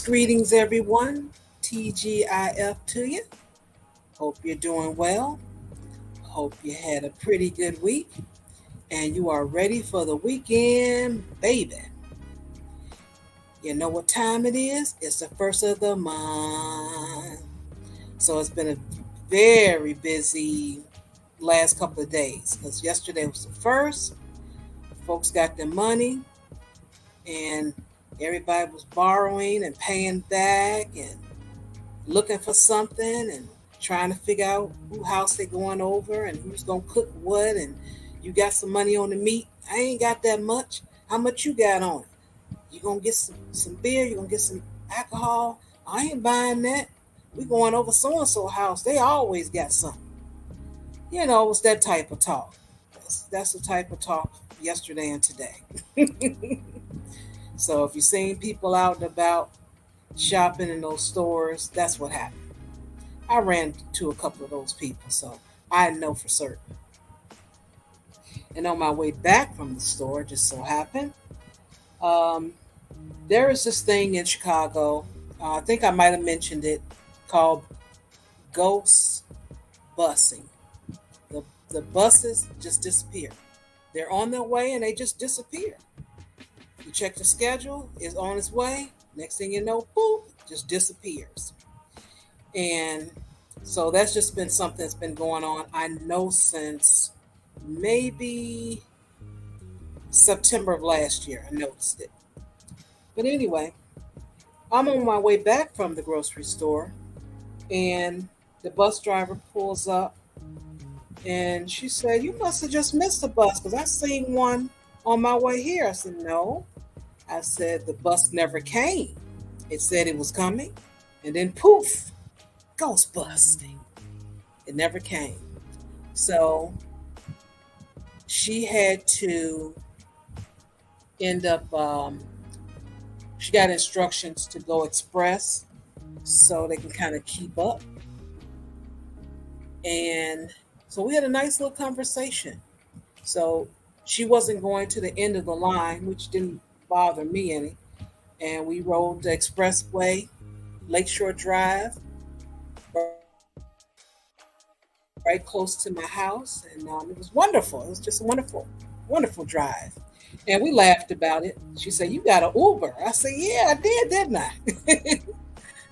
Greetings, everyone. TGIF to you. Hope you're doing well. Hope you had a pretty good week and you are ready for the weekend, baby. You know what time it is? It's the first of the month. So it's been a very busy last couple of days because yesterday was the first. Folks got their money and everybody was borrowing and paying back and looking for something and trying to figure out who house they going over and who's gonna cook what, and you got some money on the meat. I ain't got that much. How much you got on it? You gonna get some beer, you gonna get some alcohol? I ain't buying that. We going over so and so house. They always got something. You know, it's that type of talk. That's the type of talk yesterday and today. So if you're seeing people out and about shopping in those stores, that's what happened. I ran to a couple of those people, so I know for certain. And on my way back from the store, just so happened, um, there is this thing in Chicago. I think I might have mentioned it, called ghost busing. The buses just disappear. They're on their way and they just disappear. You check the schedule, it's on its way. Next thing you know, boop, just disappears. And so that's just been something that's been going on. I know since maybe September of last year, I noticed it. But anyway, I'm on my way back from the grocery store, and the bus driver pulls up, and she said, "You must have just missed the bus because I seen one on my way here." I said, "No." I said, "The bus never came. It said it was coming, and then poof, ghost busting. It never came." So she had to end up, she got instructions to go express so they can kind of keep up. And so we had a nice little conversation. So she wasn't going to the end of the line, which didn't bother me any. And we rode the expressway, Lakeshore Drive, right close to my house, and it was wonderful. It was just a wonderful, wonderful drive. And we laughed about it. She said, "You got an Uber?" I said, "Yeah, I did, didn't I?"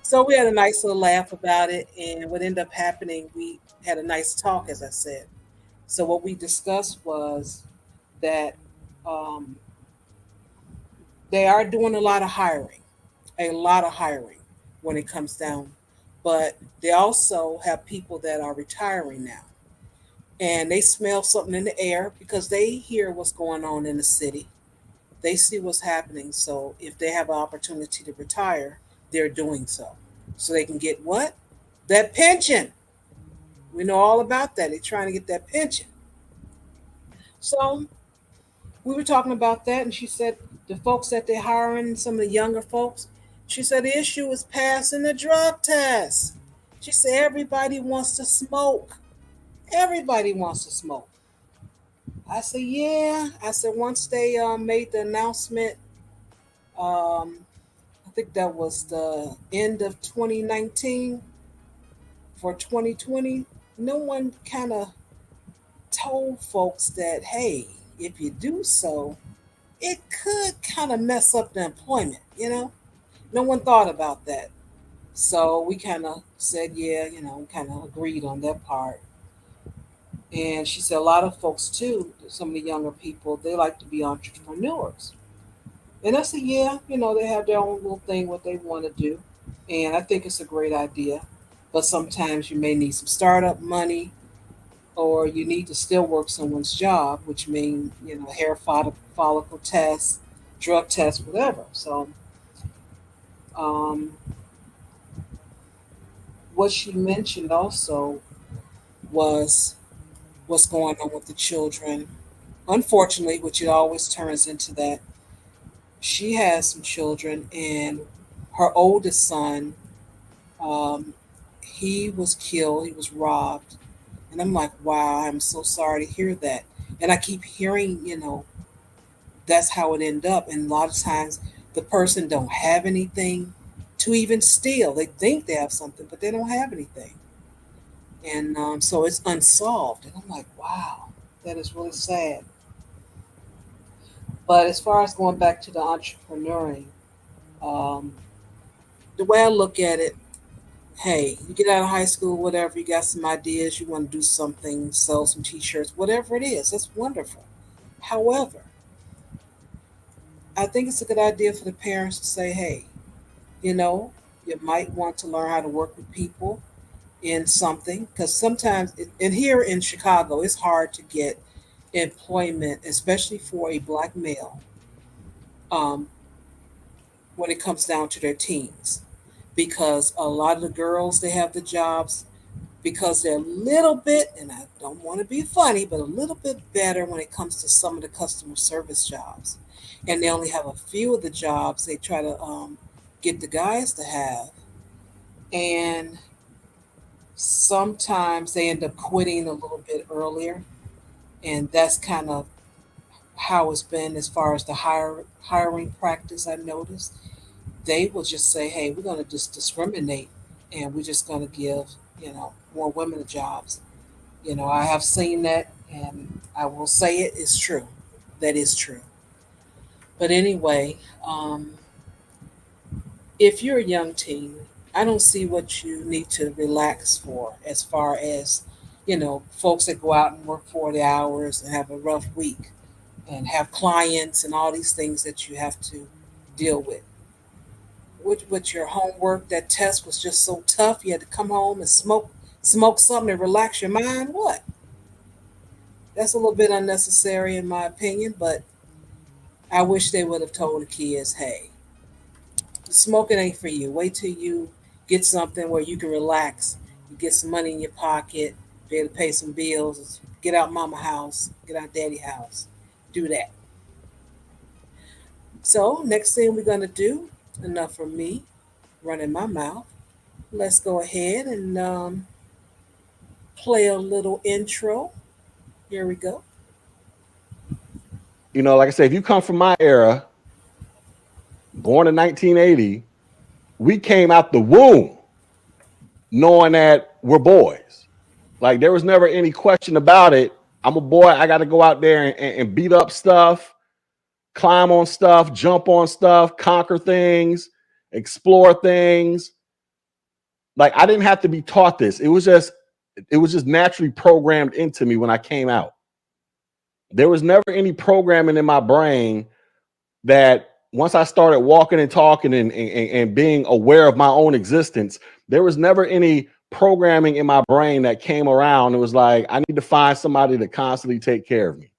So we had a nice little laugh about it. And what ended up happening, we had a nice talk, as I said. So what we discussed was that um, they are doing a lot of hiring when it comes down. But they also have people that are retiring now, and they smell something in the air because they hear what's going on in the city. They see what's happening. So if they have an opportunity to retire, they're doing so. So they can get what? That pension. We know all about that. They're trying to get that pension. So we were talking about that, and she said the folks that they're hiring, some of the younger folks, she said the issue is passing the drug test. She said everybody wants to smoke. Everybody wants to smoke. I said, yeah. I said, once they made the announcement, um, I think that was the end of 2019 for 2020, no one kind of told folks that, hey, if you do so, it could kind of mess up the employment, you know? No one thought about that. So we kind of said, yeah, kind of agreed on that part. And she said a lot of folks too, some of the younger people, they like to be entrepreneurs. And I said, yeah, they have their own little thing, what they want to do. And I think it's a great idea. But sometimes you may need some startup money, or you need to still work someone's job, which means, hair follicle tests, drug tests, whatever. So, um, what she mentioned also was what's going on with the children. Unfortunately, which it always turns into that, she has some children, and her oldest son, um, he was killed, he was robbed. And I'm like, wow, I'm so sorry to hear that. And I keep hearing, that's how it ended up. And a lot of times the person don't have anything to even steal. They think they have something, but they don't have anything. And so it's unsolved. And I'm like, wow, that is really sad. But as far as going back to the entrepreneuring, um, the way I look at it, hey, you get out of high school, whatever, you got some ideas, you want to do something, sell some t-shirts, whatever it is, that's wonderful. However, I think it's a good idea for the parents to say, hey, you know, you might want to learn how to work with people in something, because sometimes, and here in Chicago, it's hard to get employment, especially for a black male, um, when it comes down to their teens, because a lot of the girls, they have the jobs because they're a little bit, and I don't want to be funny, but a little bit better when it comes to some of the customer service jobs. And they only have a few of the jobs they try to get the guys to have. And sometimes they end up quitting a little bit earlier. And that's kind of how it's been as far as the hiring practice, I noticed. They will just say, hey, we're going to just discriminate, and we're just going to give, more women jobs. I have seen that, and I will say it is true. That is true. But anyway, if you're a young teen, I don't see what you need to relax for as far as, folks that go out and work 40 hours and have a rough week and have clients and all these things that you have to deal with. With your homework, that test was just so tough. You had to come home and smoke something to relax your mind. What? That's a little bit unnecessary in my opinion, but I wish they would have told the kids, hey, smoking ain't for you. Wait till you get something where you can relax. You get some money in your pocket, be able to pay some bills, get out mama house, get out daddy house. Do that. So next thing we're gonna do, enough for me running my mouth. Let's go ahead and play a little intro. Here we go. Like I said, if you come from my era, born in 1980, we came out the womb knowing that we're boys. Like there was never any question about it. I'm a boy. I got to go out there and beat up stuff, climb on stuff, jump on stuff, conquer things, explore things. Like I didn't have to be taught this. It was just naturally programmed into me when I came out. There was never any programming in my brain that once I started walking and talking and being aware of my own existence, there was never any programming in my brain that came around. It was like, I need to find somebody to constantly take care of me.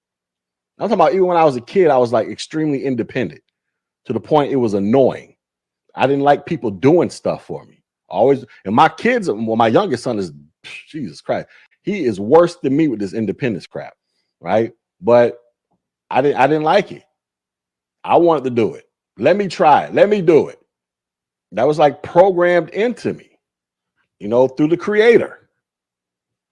I'm talking about even when I was a kid, I was like extremely independent to the point it was annoying. I didn't like people doing stuff for me. Always, and my kids, well, my youngest son is, Jesus Christ, he is worse than me with this independence crap, right? But I didn't like it. I wanted to do it. Let me try it. Let me do it. That was like programmed into me, through the creator.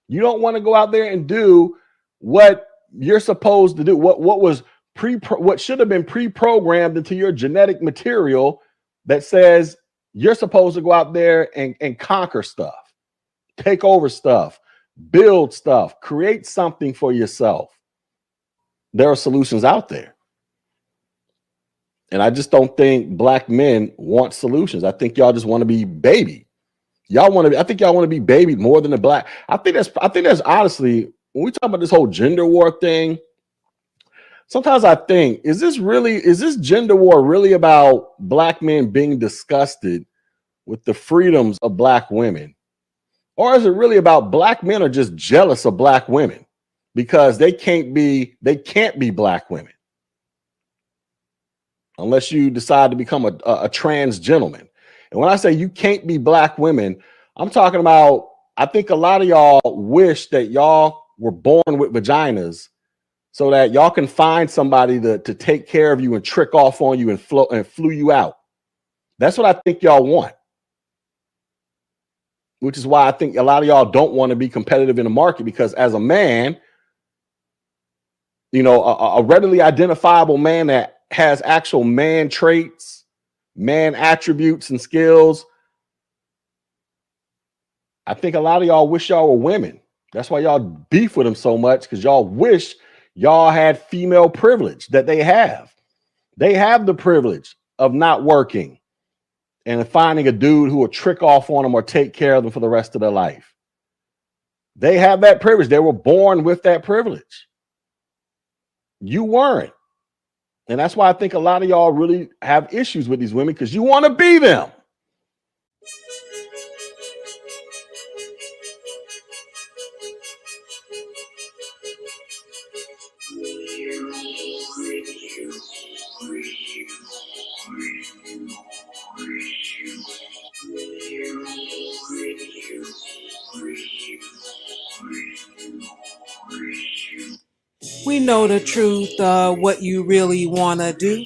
You don't want to go out there and do what you're supposed to do, what was what should have been pre-programmed into your genetic material that says you're supposed to go out there and conquer stuff, take over stuff, build stuff, create something for yourself. There are solutions out there. And I just don't think black men want solutions. I think y'all just want to be baby. I think y'all want to be babied more than the black. I think that's honestly, when we talk about this whole gender war thing, sometimes I think, is this gender war really about black men being disgusted with the freedoms of black women? Or is it really about black men are just jealous of black women because they can't be black women unless you decide to become a trans gentleman? And when I say you can't be black women, I'm talking about, I think a lot of y'all wish that y'all were born with vaginas so that y'all can find somebody to take care of you and trick off on you and flew you out. That's what I think y'all want. Which is why I think a lot of y'all don't want to be competitive in the market, because as a man, a readily identifiable man that has actual man traits, man attributes and skills, I think a lot of y'all wish y'all were women. That's why y'all beef with them so much, because y'all wish y'all had female privilege that they have. They have the privilege of not working and finding a dude who will trick off on them or take care of them for the rest of their life. They have that privilege. They were born with that privilege. You weren't. And that's why I think a lot of y'all really have issues with these women, because you want to be them. We know the truth, what you really want to do.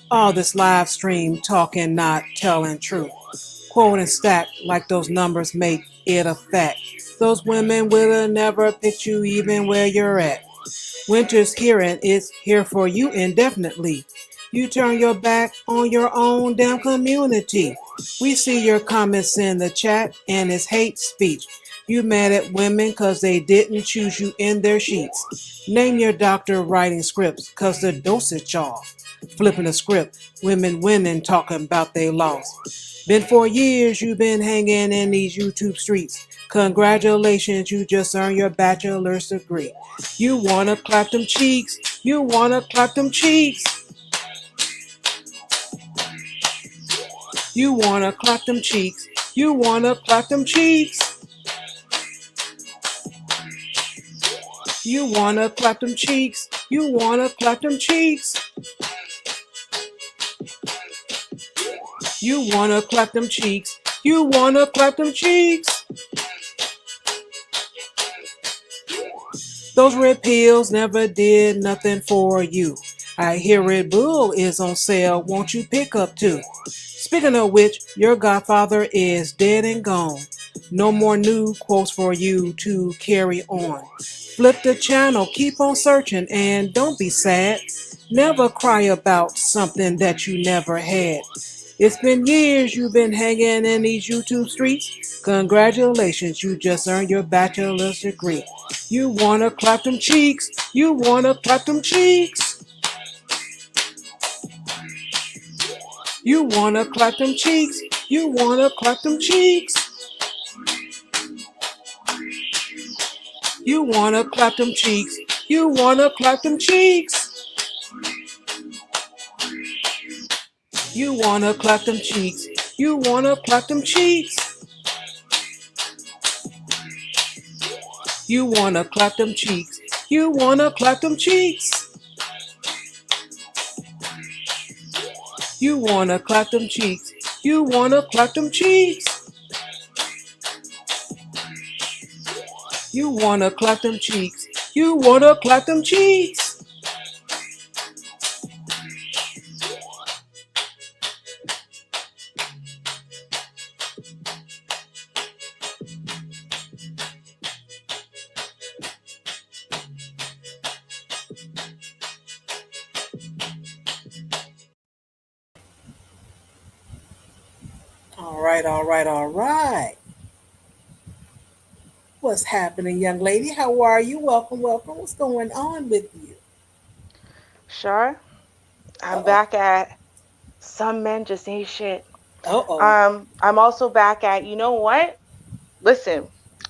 All this live stream talking, not telling truth. Quote and stack like those numbers make it a fact. Those women will have never picked you even where you're at. Winter's here and it's here for you indefinitely. You turn your back on your own damn community. We see your comments in the chat and it's hate speech. You mad at women cause they didn't choose you in their sheets. Name your doctor writing scripts cause the dosage off. Flipping the script, women winning talking about they lost. Been 4 years you've been hanging in these YouTube streets. Congratulations, you just earned your bachelor's degree. You wanna clap them cheeks, you wanna clap them cheeks. You wanna clap them cheeks, you wanna clap them cheeks. You wanna clap them cheeks, you wanna clap them cheeks. You wanna clap them cheeks, you wanna clap them cheeks. Those red pills never did nothing for you. I hear Red Bull is on sale, won't you pick up too? Speaking of which, your godfather is dead and gone. No more new quotes for you to carry on. Flip the channel, keep on searching, and don't be sad. Never cry about something that you never had. It's been years you've been hanging in these YouTube streets. Congratulations, you just earned your bachelor's degree. You wanna clap them cheeks, you wanna clap them cheeks. You wanna clap them cheeks, you wanna clap them cheeks. You wanna clap them cheeks, you wanna clap them cheeks. You wanna clap them cheeks, you wanna clap them cheeks. You wanna clap them cheeks, you wanna clap them cheeks. You wanna clap them cheeks, you wanna clap them cheeks. You wanna clap them cheeks, you wanna clap them cheeks. All right, all right, all right. What's happening, young lady? How are you? Welcome, welcome. What's going on with you? Sure. Uh I'm oh. back at some men just ain't shit. Uh oh. I'm also back at, you know what? Listen,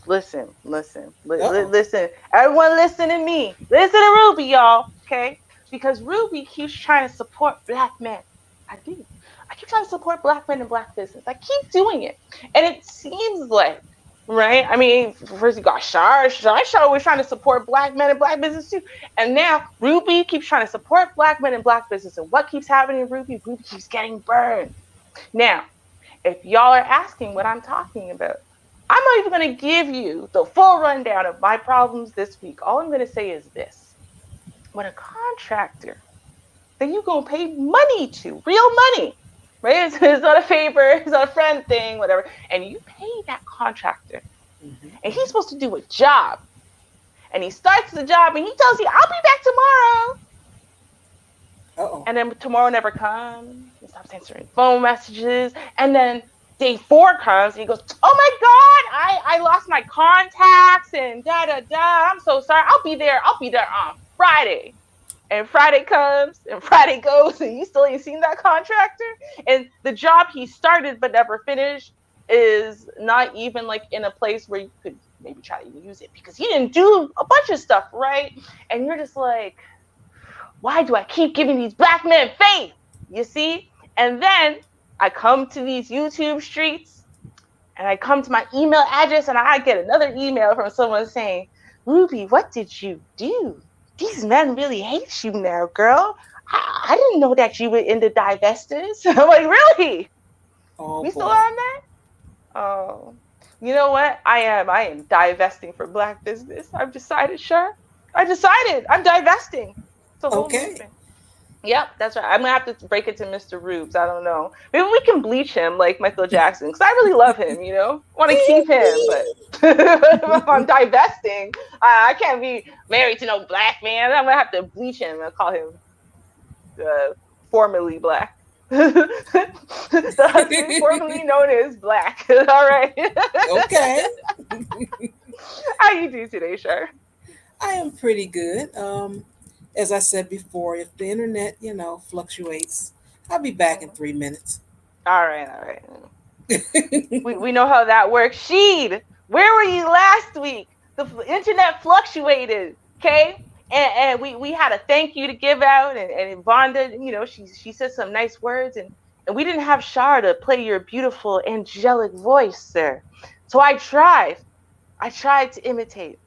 Uh oh. listen. Everyone listen to me. Listen to Ruby, y'all. Okay? Because Ruby keeps trying to support black men. I do. I keep trying to support black men and black business. I keep doing it. And it seems like, right? I mean, first you got Shar. Shar was trying to support black men and black business too. And now Ruby keeps trying to support black men and black business. And what keeps happening, Ruby? Ruby keeps getting burned. Now, if y'all are asking what I'm talking about, I'm not even going to give you the full rundown of my problems this week. All I'm going to say is this: when a contractor that you going to pay money to, real money, right? It's not a favor, it's not a friend thing, whatever. And you pay that contractor, and he's supposed to do a job. And he starts the job and he tells you, I'll be back tomorrow. Uh oh. And then tomorrow never comes. He stops answering phone messages. And then day 4 comes and he goes, oh my God, I lost my contacts and da da da. I'm so sorry. I'll be there. I'll be there on Friday. And Friday comes and Friday goes and you still ain't seen that contractor. And the job he started but never finished is not even like in a place where you could maybe try to use it because he didn't do a bunch of stuff, right? And you're just like, why do I keep giving these black men faith? You see? And then I come to these YouTube streets and I come to my email address and I get another email from someone saying, Ruby, what did you do? These men really hate you now, girl. I didn't know that you were into divestors. I'm like, really? Oh We still boy. on that? Oh. You know what? I am divesting for black business. I've decided, sure. I decided. I'm divesting. It's a whole Okay. movement. Yep, that's right. I'm gonna have to break it to Mr. Rubes. I don't know. Maybe we can bleach him like Michael Jackson because I really love him. You know, want to keep him, but if I'm divesting, I can't be married to no black man. I'm gonna have to bleach him and call him formerly black. The husband formerly known as black. All right. Okay. How you do today, Shar? I am pretty good. As I said before, if the internet, fluctuates, I'll be back in 3 minutes. All right, all right. We know how that works. Sheed, where were you last week? The internet fluctuated, okay? And we had a thank you to give out, and Vonda, she said some nice words, and we didn't have Shar to play your beautiful angelic voice, sir. So I tried. I tried to imitate.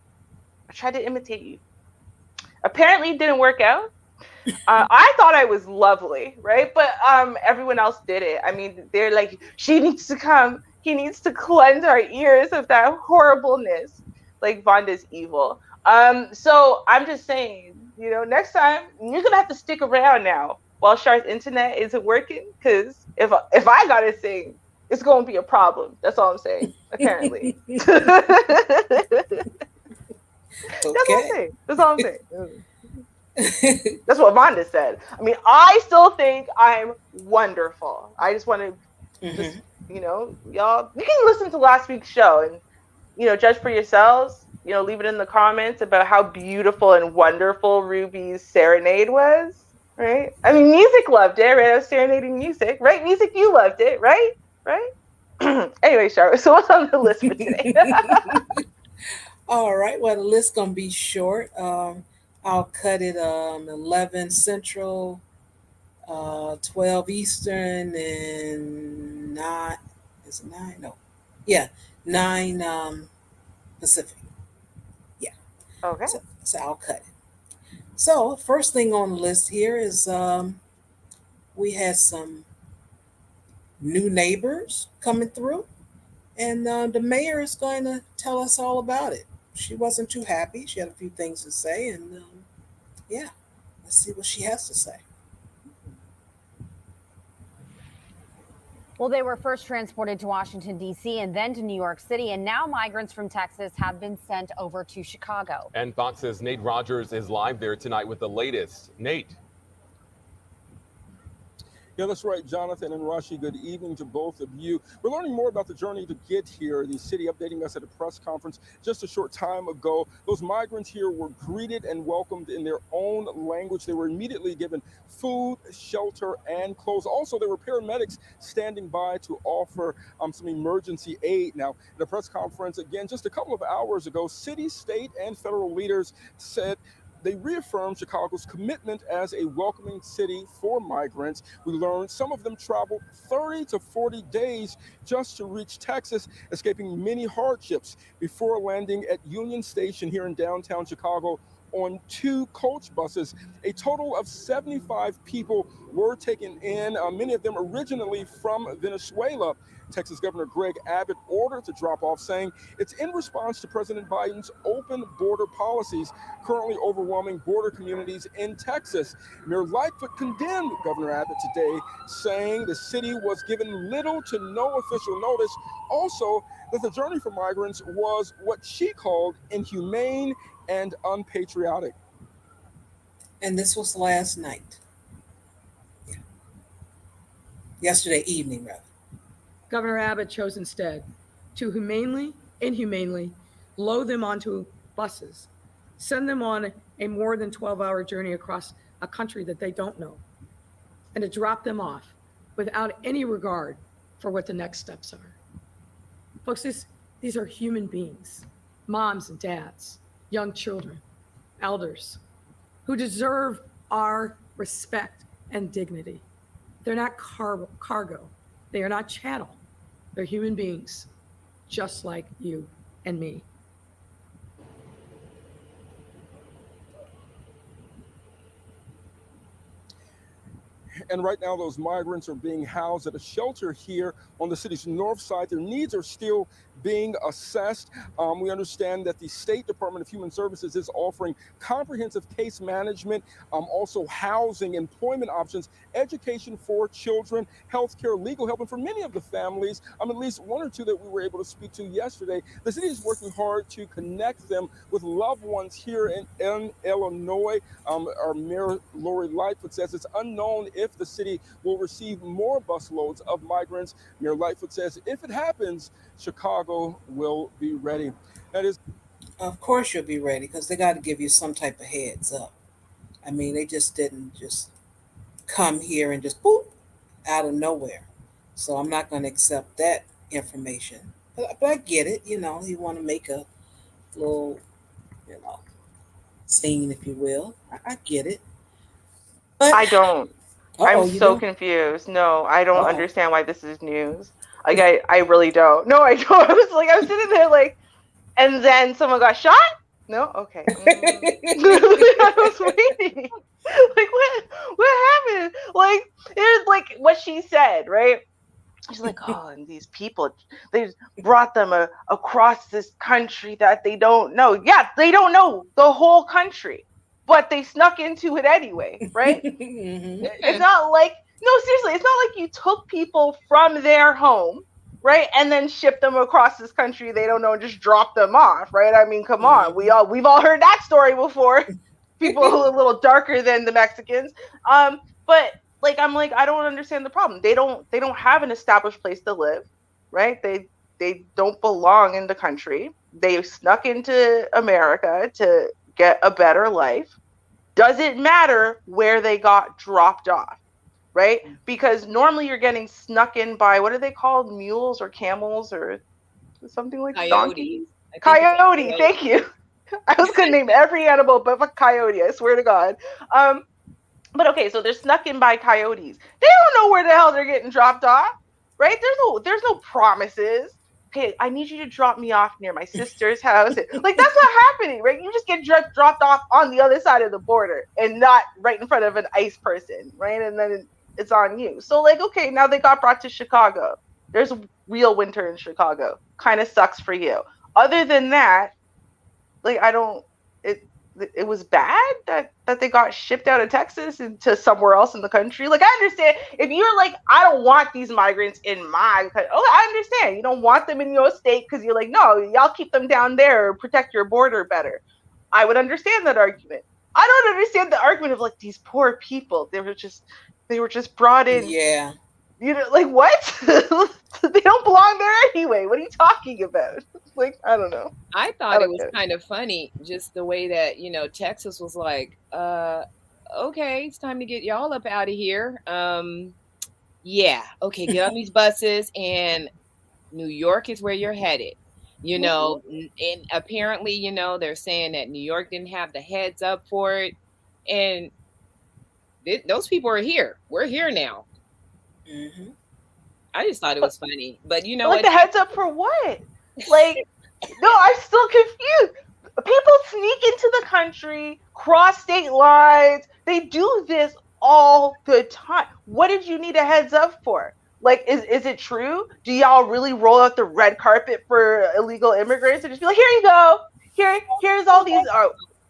I tried to imitate you. Apparently, it didn't work out. I thought I was lovely, right? But everyone else did it. I mean, they're like, she needs to come. He needs to cleanse our ears of that horribleness. Like Vonda's evil. So I'm just saying, next time you're gonna have to stick around now while Shar's internet isn't working. Because if I gotta sing, it's gonna be a problem. That's all I'm saying. Apparently. That's all I'm Okay. saying. That's all I'm saying. That's what Vonda said. I mean, I still think I'm wonderful. I just want to Hmm. just, y'all, you can listen to last week's show and, judge for yourselves. Leave it in the comments about how beautiful and wonderful Ruby's serenade was, right? I mean, music loved it, right? I was serenading music, right? Music, you loved it, right? Right? Anyway, Charlotte, so what's on the list for today? All right. Well, the list's gonna be short. I'll cut it 11 Central, 12 Eastern, and nine. Is it nine? No. Yeah, 9 Pacific. Yeah. Okay. So I'll cut it. So first thing on the list here is we had some new neighbors coming through, and the mayor is going to tell us all about it. She wasn't too happy. She had a few things to say, and yeah, let's see what she has to say. Well, they were first transported to Washington, D.C., and then to New York City, and now migrants from Texas have been sent over to Chicago. And Fox's Nate Rogers is live there tonight with the latest. Nate. Yeah, that's right, Jonathan and Rashi. Good evening to both of you. We're learning more about the journey to get here. The city updating us at a press conference just a short time ago. Those migrants here were greeted and welcomed in their own language. They were immediately given food, shelter, and clothes. Also, there were paramedics standing by to offer some emergency aid. Now, at a press conference, again, just a couple of hours ago, city, state, and federal leaders said they reaffirmed Chicago's commitment as a welcoming city for migrants. We learned some of them traveled 30 to 40 days just to reach Texas, escaping many hardships before landing at Union Station here in downtown Chicago on 2 coach buses. A total of 75 people were taken in, many of them originally from Venezuela. Texas Governor Greg Abbott ordered to drop off, saying it's in response to President Biden's open border policies currently overwhelming border communities in Texas. Mayor Lightfoot condemned Governor Abbott today, saying the city was given little to no official notice. Also, that the journey for migrants was what she called inhumane and unpatriotic. And this was last night. Yeah. Yesterday evening, rather. Governor Abbott chose instead to inhumanely load them onto buses, send them on a more than 12-hour journey across a country that they don't know, and to drop them off without any regard for what the next steps are. Folks, these are human beings, moms and dads, young children, elders, who deserve our respect and dignity. They're not cargo. They are not chattel. They're human beings, just like you and me. And right now, those migrants are being housed at a shelter here on the city's north side. Their needs are still being assessed. We understand that the State Department of Human Services is offering comprehensive case management, also housing, employment options, education for children, healthcare, legal help, and for many of the families, at least 1 or 2 that we were able to speak to yesterday, the city is working hard to connect them with loved ones here in Illinois. Our Mayor Lori Lightfoot says it's unknown if the city will receive more busloads of migrants. Mayor Lightfoot says if it happens, Chicago will be ready. That is, of course you'll be ready, because they got to give you some type of heads up. I mean, they just didn't just come here and just boop out of nowhere. So I'm not going to accept that information. But I get it. You want to make a little, scene, if you will. I get it. But I don't. I'm so don't? confused. No, I don't understand why this is news. Like, I really don't. No, I don't. I was sitting there like, and then someone got shot? No? Okay. I was waiting. Like, what happened? Like, it's like what she said, right? She's like, oh, and these people, they brought them across this country that they don't know. Yeah, they don't know the whole country, but they snuck into it anyway, right? Mm-hmm. It's not like, no, seriously, it's not like you took people from their home, right, and then shipped them across this country they don't know and just dropped them off, right? I mean, come on, we've all heard that story before. People a little darker than the Mexicans, but like, I'm like, I don't understand the problem. They don't have an established place to live, right? They don't belong in the country. They snuck into America to get a better life. Doesn't matter where they got dropped off, right? Because normally you're getting snuck in by, what are they called? Mules or camels or something like donkeys? Coyote, thank you. I was going to name every animal but a coyote, I swear to God. But okay, so they're snuck in by coyotes. They don't know where the hell they're getting dropped off, right? There's no promises. Okay, I need you to drop me off near my sister's house. Like, that's not happening, right? You just get dropped off on the other side of the border and not right in front of an ICE person, right? And then it's on you. So, like, okay, now they got brought to Chicago. There's real winter in Chicago. Kind of sucks for you. Other than that, like, it was bad that they got shipped out of Texas into somewhere else in the country. Like, I understand if you're like, I don't want these migrants in my country. Oh, I understand. You don't want them in your state because you're like, no, y'all keep them down there, protect your border better. I would understand that argument. I don't understand the argument of like these poor people. They were just They were just brought in. Yeah. You know, like what? They don't belong there anyway. What are you talking about? Like, I don't know. I thought it was kind of funny, just the way that, you know, Texas was like, okay, it's time to get y'all up out of here. Yeah, okay, get on these buses, and New York is where you're headed. You know, and apparently, you know, they're saying that New York didn't have the heads up for it, and those people are here. We're here now. Mm-hmm. I just thought it was funny, but you know like what? The heads up for what? Like, no, I'm still confused. People sneak into the country, cross state lines. They do this all the time. What did you need a heads up for? Like, is it true? Do y'all really roll out the red carpet for illegal immigrants and just be like, here you go, here's all these?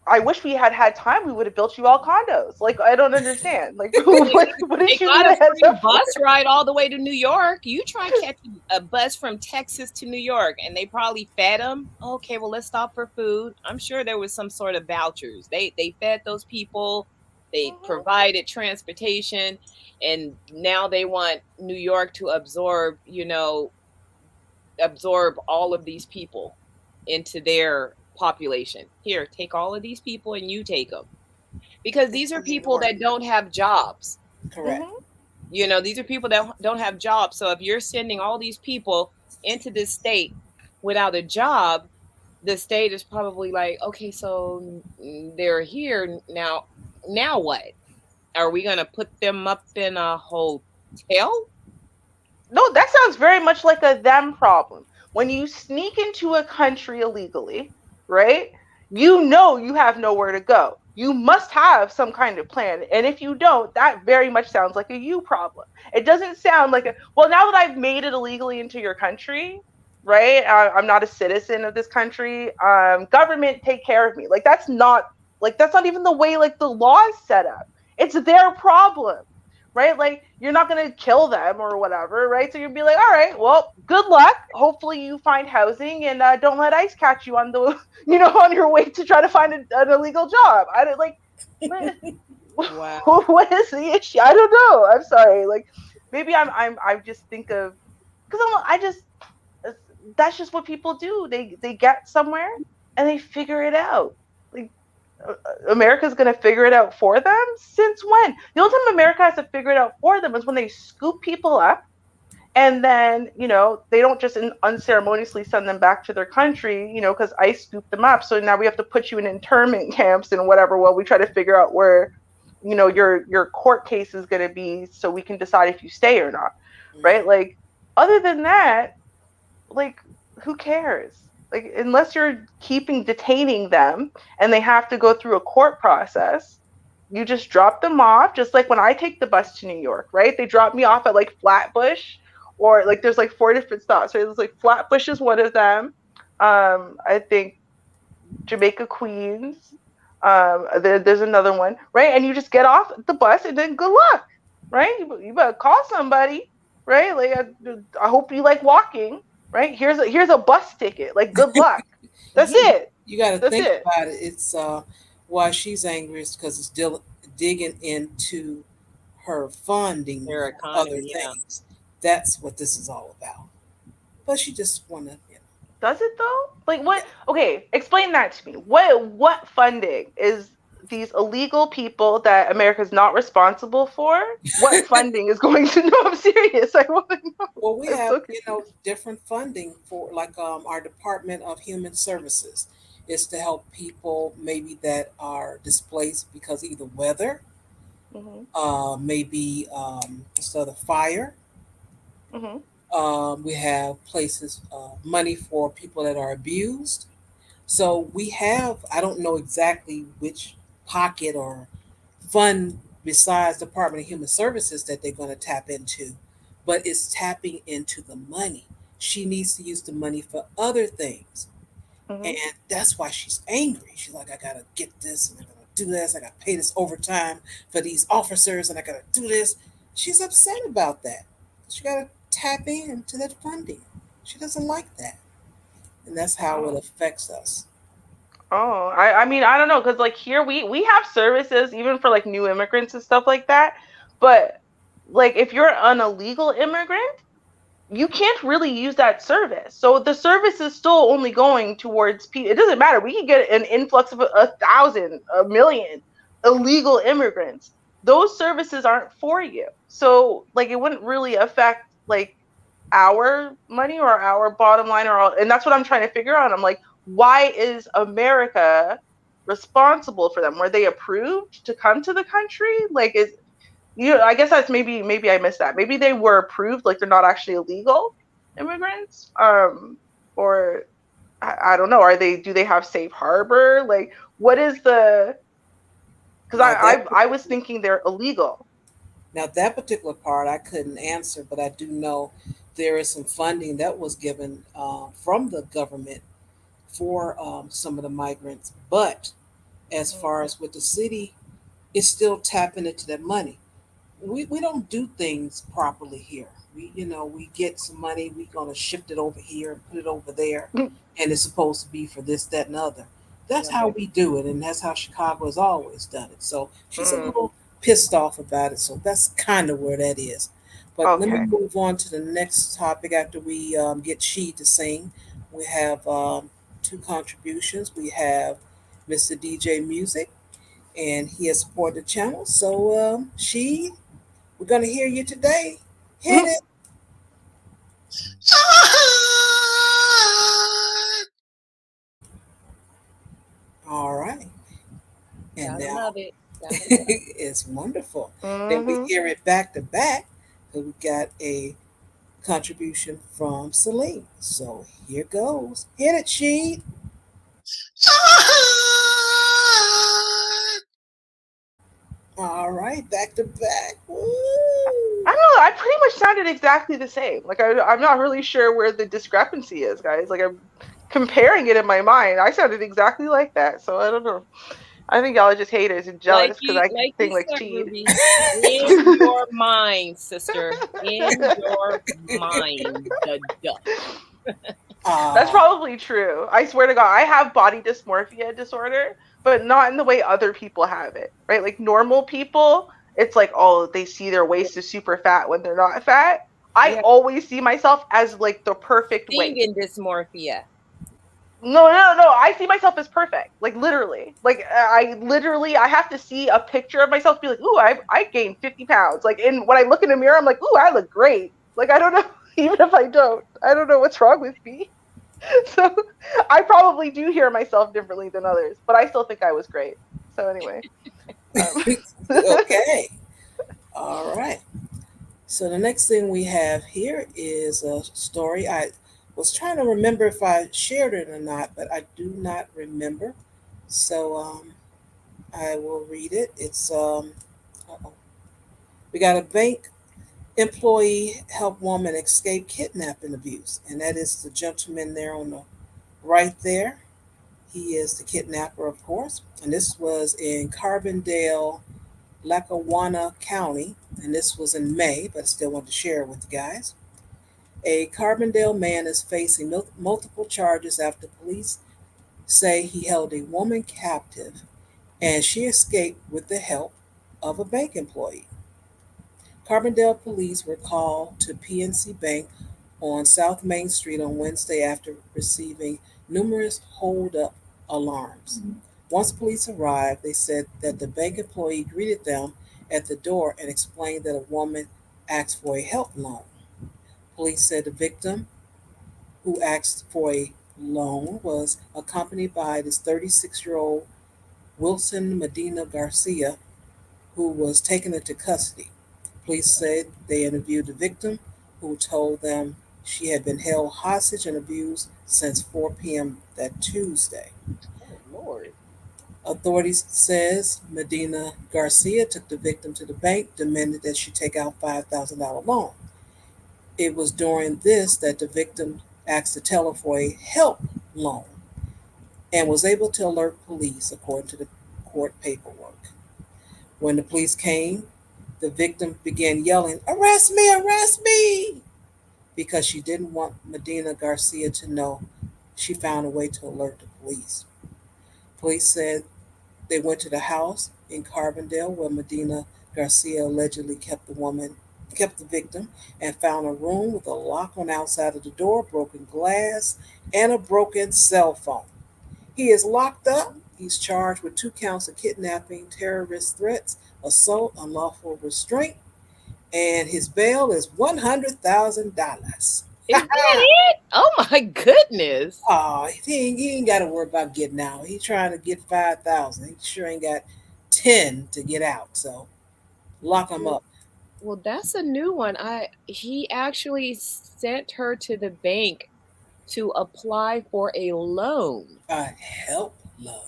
I wish we had time. We would have built you all condos. Like, I don't understand. Like, what did you need a heads up bus ride all the way to New York? You try catching a bus from Texas to New York, and they probably fed them. Okay, well, let's stop for food. I'm sure there was some sort of vouchers. They fed those people. They provided transportation, and now they want New York to absorb all of these people into their population. Here, take all of these people and you take them, because these are people that don't have jobs. Correct. You know, these are people that don't have jobs. So if you're sending all these people into this state without a job, the state is probably like, okay, so they're here now what? Are we going to put them up in a hotel? No, that sounds very much like a them problem. When you sneak into a country illegally, right? You know you have nowhere to go. You must have some kind of plan. And if you don't, that very much sounds like a you problem. It doesn't sound like well, now that I've made it illegally into your country, right? I'm not a citizen of this country. Government take care of me. Like, that's not even the way like the law is set up. It's their problem. Right? Like, you're not going to kill them or whatever, right? So you'd be like, all right, well, good luck. Hopefully you find housing, and don't let ICE catch you on the, on your way to try to find an illegal job. I don't like, wow. What is the issue? I don't know. I'm sorry. Like, maybe I just think of, because that's just what people do. They get somewhere and they figure it out. Like, America's going to figure it out for them? Since when? The only time America has to figure it out for them is when they scoop people up, and then, they don't just unceremoniously send them back to their country, because ICE scooped them up. So now we have to put you in internment camps and whatever while we try to figure out where, your court case is going to be, so we can decide if you stay or not, right? Like, other than that, like, who cares? Like, unless you're detaining them and they have to go through a court process, you just drop them off. Just like when I take the bus to New York, right? They drop me off at like Flatbush, or like there's like 4 different stops. Right? There's like Flatbush is one of them. I think Jamaica Queens. There's another one, right? And you just get off the bus and then good luck, right? You better call somebody, right? Like, I hope you like walking. Right? Here's a bus ticket. Like, good luck. That's it. You got to think about it. It's why she's angry is because it's digging into her funding, their economy, other things. That's what this is all about. But she just want to. Does it though? Like, what? Okay, explain that to me. What funding is these illegal people that America's not responsible for? What funding is going to? No, I'm serious. I want to know. Well, we have different funding for, like, our Department of Human Services is to help people maybe that are displaced because of either weather, maybe the fire. We have places, money for people that are abused. So we have, I don't know exactly which pocket or fund besides Department of Human Services that they're going to tap into, but it's tapping into the money. She needs to use the money for other things. And that's why she's angry. She's like, I got to get this, and I got to do this. I got to pay this overtime for these officers, and I got to do this. She's upset about that. She got to tap into that funding. She doesn't like that. And that's how it affects us. Oh, I mean, I don't know, because like here we have services even for like new immigrants and stuff like that, but like if you're an illegal immigrant, you can't really use that service. So the service is still only going towards people. It doesn't matter. We can get an influx of 1,000, 1,000,000 illegal immigrants. Those services aren't for you. So like it wouldn't really affect like our money or our bottom line or all, and that's what I'm trying to figure out. I'm like, why is America responsible for them? Were they approved to come to the country? Like is I guess that's maybe I missed that. Maybe they were approved, like they're not actually illegal immigrants. Or I don't know. Do they have safe harbor? Like what is the because Now I was thinking they're illegal. that particular part I couldn't answer, but I do know there is some funding that was given from the government for some of the migrants. But as far as with the city, it's still tapping into that money. We don't do things properly here. We get some money, we're gonna shift it over here and put it over there, and it's supposed to be for this, that, and other. That's how we do it, and that's how Chicago has always done it. So she's a little pissed off about it. So that's kind of where that is. But let me Okay. move on to the next topic after we get She to sing. We have two contributions. We have Mr. DJ Music, and he has supported the channel. So She, we're gonna hear you today. Hit it. All right. And Gotta now love it. Gotta love it. it's wonderful. Then we Mhm. hear it back to back. So we got a contribution from Celine. So here goes. Hit it, She. All right, back to back. Woo. I don't know. I pretty much sounded exactly the same. Like I'm not really sure where the discrepancy is, guys. Like I'm comparing it in my mind. I sounded exactly like that. So I don't know. I think y'all are just haters and jealous because I can Like sing you like said, Cheed. Ruby, in your mind, sister, in your mind, the duck. That's probably true. I swear to God, I have body dysmorphia disorder, but not in the way other people have it, right? Like normal people, it's like, oh, they see their waist is super fat when they're not fat. I Yeah. always see myself as like the perfect waist. Singing dysmorphia. No, no, no. I see myself as perfect. Like literally. Like I have to see a picture of myself, be like, ooh, I gained 50 pounds. Like and when I look in the mirror, I'm like, ooh, I look great. Like I don't know, even if I don't, I don't know what's wrong with me. So I probably do hear myself differently than others, but I still think I was great. So anyway. Okay. All right. So the next thing we have here is a story. I was trying to remember if I shared it or not, but I do not remember. So I will read it. It's uh-oh. We got a bank employee help woman escape kidnapping abuse, and that is the gentleman there on the right there. He is the kidnapper, of course, and this was in Carbondale, Lackawanna County, and this was in May, but I still want to share it with you guys. A Carbondale man is facing multiple charges after police say he held a woman captive and she escaped with the help of a bank employee. Carbondale police were called to PNC Bank on South Main Street on Wednesday after receiving numerous hold-up alarms. Once police arrived, they said that the bank employee greeted them at the door and explained that a woman asked for a help loan. Police said the victim, who asked for a loan, was accompanied by this 36-year-old Wilson Medina Garcia, who was taken into custody. Police said they interviewed the victim, who told them she had been held hostage and abused since 4 p.m. that Tuesday. Oh, Lord. Authorities says Medina Garcia took the victim to the bank, demanded that she take out $5,000 loan. It was during this that the victim asked the teller for a help loan and was able to alert police, according to the court paperwork. When the police came, the victim began yelling, "Arrest me! Arrest me!" because she didn't want Medina Garcia to know she found a way to alert the police. Police said they went to the house in Carbondale where Medina Garcia allegedly kept the woman kept the victim, and found a room with a lock on the outside of the door, broken glass, and a broken cell phone. He is locked up. He's charged with 2 counts of kidnapping, terrorist threats, assault, unlawful restraint, and his bail is $100,000. Is that it? Oh my goodness. Oh, he ain't got to worry about getting out. He's trying to get 5,000. He sure ain't got 10 to get out. So lock him up. Well, that's a new one. He actually sent her to the bank to apply for a loan. Help loan.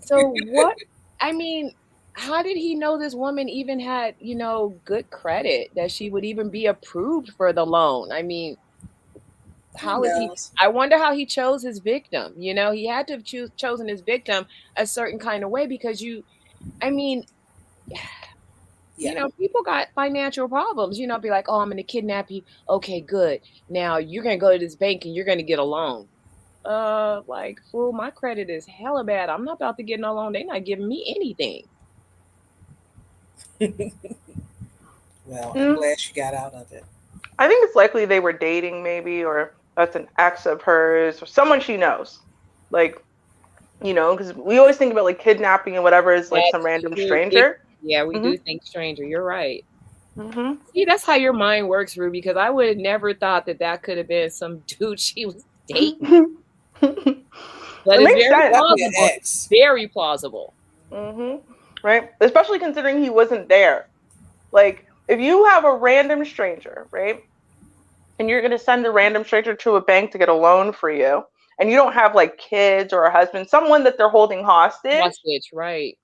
So what? I mean, how did he know this woman even had, good credit, that she would even be approved for the loan? I mean, how is he? I wonder how he chose his victim. He had to have chosen his victim a certain kind of way, because people got financial problems. Be like, oh, I'm going to kidnap you. Okay, good. Now you're going to go to this bank and you're going to get a loan. Like, fool, my credit is hella bad. I'm not about to get no loan. They're not giving me anything. Well, I'm glad she got out of it. I think it's likely they were dating, maybe, or that's an ex of hers, or someone she knows. Like, because we always think about like kidnapping and whatever is like some random stranger. Yeah, we do think stranger. You're right. Mm-hmm. See, that's how your mind works, Ruby, because I would have never thought that could have been some dude she was dating. But it's very plausible. Very plausible. Mm-hmm. Right? Especially considering he wasn't there. Like, if you have a random stranger, right, and you're going to send a random stranger to a bank to get a loan for you, and you don't have like kids or a husband, someone that they're holding hostage, right?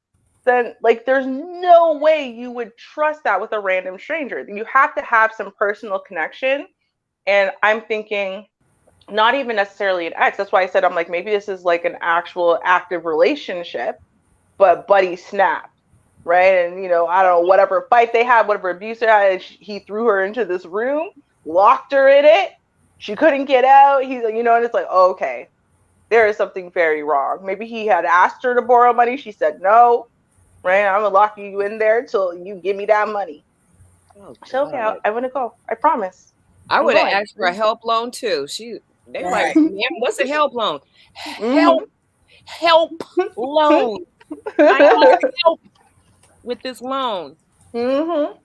Then like there's no way you would trust that with a random stranger. You have to have some personal connection. And I'm thinking not even necessarily an ex. That's why I said, I'm like, maybe this is like an actual active relationship, but buddy snapped. Right. And, I don't know, whatever fight they had, whatever abuse they had, he threw her into this room, locked her in it. She couldn't get out. He's like, and it's like, oh, okay, there is something very wrong. Maybe he had asked her to borrow money. She said no. Right. I'm going to lock you in there till you give me that money. Oh, so, okay, I want to go. I promise. I would have asked for a help loan too. They were like, man, what's a help loan? Help loan. I need help with this loan. Mm-hmm.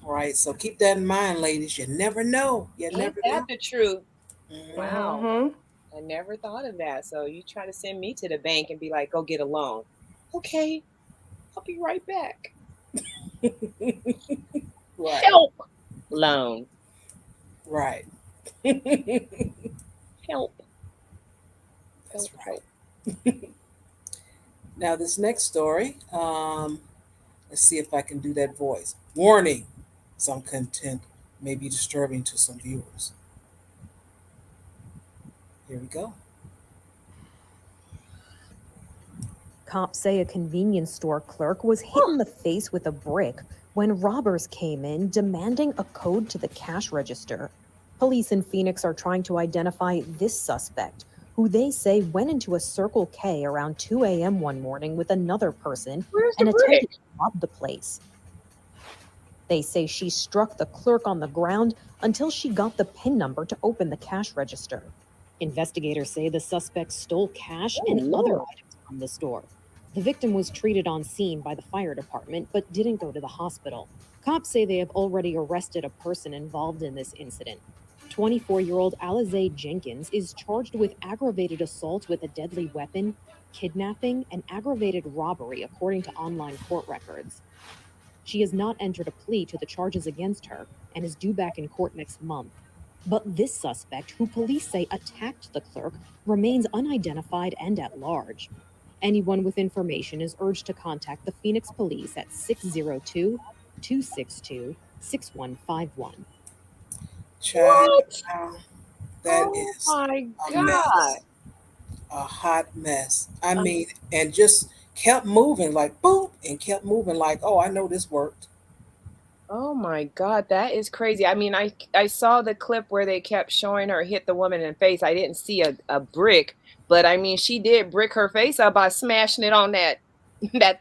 Right. So keep that in mind, ladies. You never know. Ain't that the truth? Mm-hmm. Wow. I never thought of that. So you try to send me to the bank and be like, go get a loan. Okay. I'll be right back. Right. Help loan. Right. Help. That's right. Now this next story, let's see if I can do that voice. Warning, some content may be disturbing to some viewers. Here we go. Cops say a convenience store clerk was hit in the face with a brick when robbers came in demanding a code to the cash register. Police in Phoenix are trying to identify this suspect, who they say went into a Circle K around 2 a.m. one morning with another person and attempted to rob the place. They say she struck the clerk on the ground until she got the PIN number to open the cash register. Investigators say the suspect stole cash and other items from the store. The victim was treated on scene by the fire department, but didn't go to the hospital. Cops say they have already arrested a person involved in this incident. 24-year-old Alize Jenkins is charged with aggravated assault with a deadly weapon, kidnapping, and aggravated robbery, according to online court records. She has not entered a plea to the charges against her and is due back in court next month. But this suspect, who police say attacked the clerk, remains unidentified and at large. Anyone with information is urged to contact the Phoenix Police at 602-262-6151. What? That is my a God. mess. A hot mess. I mean, and just kept moving like boom, and kept moving like, oh, I know this worked. Oh my God, that is crazy. I mean, I saw the clip where they kept showing her hit the woman in the face. I didn't see a brick, but I mean, she did brick her face up by smashing it on that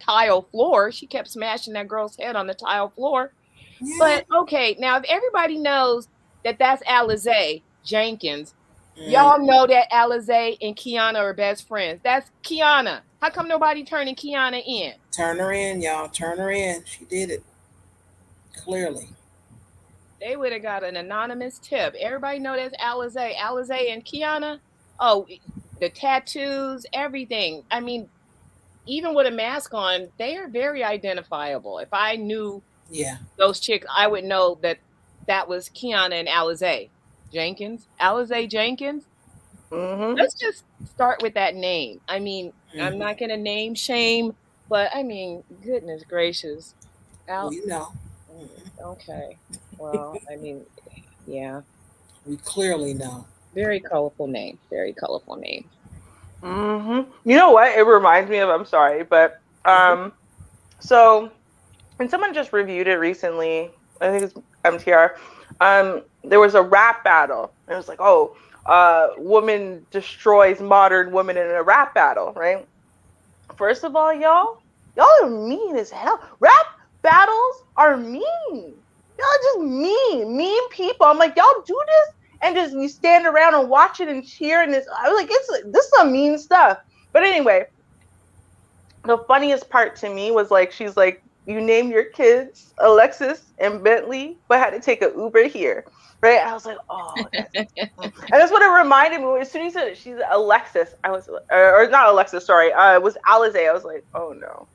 tile floor. She kept smashing that girl's head on the tile floor. Yeah. But okay, now if everybody knows that that's Alizé Jenkins, y'all know that Alizé and Kiana are best friends. That's Kiana. How come nobody turning Kiana in? Turn her in, y'all. Turn her in. She did it. Clearly. They would have got an anonymous tip. Everybody know that's Alizé. Alizé and Kiana. Oh, the tattoos, everything. I mean, even with a mask on, they are very identifiable. If I knew Yeah. those chicks, I would know that that was Kiana and Alizé Jenkins. Alizé Jenkins. Let's just start with that name. I mean, I'm not gonna name shame, but I mean, goodness gracious. Al. We know. Okay. Well, I mean, yeah. We clearly know. Very colorful name. Very colorful name. You know what? It reminds me of. I'm sorry, but so and someone just reviewed it recently. I think it's MTR. There was a rap battle. It was like, oh, woman destroys modern woman in a rap battle, right? First of all, y'all are mean as hell. Rap battles are mean. Y'all just mean people. I'm like, y'all do this and just you stand around and watch it and cheer and I was like, this is some mean stuff. But anyway, the funniest part to me was like, she's like, you named your kids Alexis and Bentley, but had to take an Uber here, right? I was like, oh, and that's what it reminded me. As soon as you said she's Alexis, I was, or not Alexis, sorry, it was Alizé. I was like, oh no,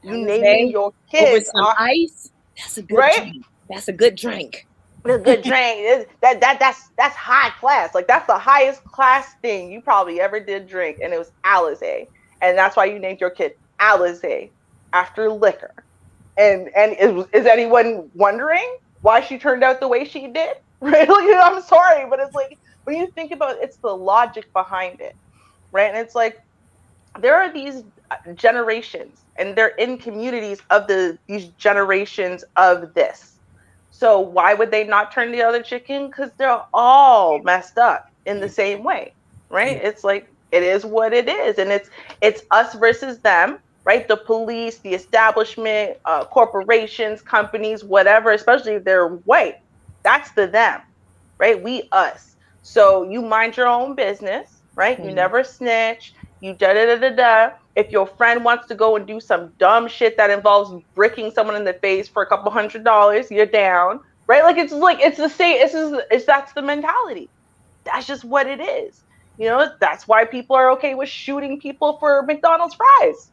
you naming your kids over some ice. That's a good drink. That's a good drink. A good drink. That's high class. Like that's the highest class thing you probably ever did drink, and it was Alizé, and that's why you named your kid Alizé after liquor. And is anyone wondering why she turned out the way she did? Right? Like, I'm sorry, but it's like when you think about it, it's the logic behind it, right? And it's like there are these generations, and they're in communities of these generations of this. So why would they not turn the other chicken? Because they're all messed up in the same way, right? It's like it is what it is, and it's us versus them. Right, the police, the establishment, corporations, companies, whatever, especially if they're white, that's the them, right? We, us. So you mind your own business, right? You never snitch, you da-da-da-da-da. If your friend wants to go and do some dumb shit that involves bricking someone in the face for a couple $100, you're down, right? Like, it's the same, that's the mentality. That's just what it is. You know, that's why people are okay with shooting people for McDonald's fries.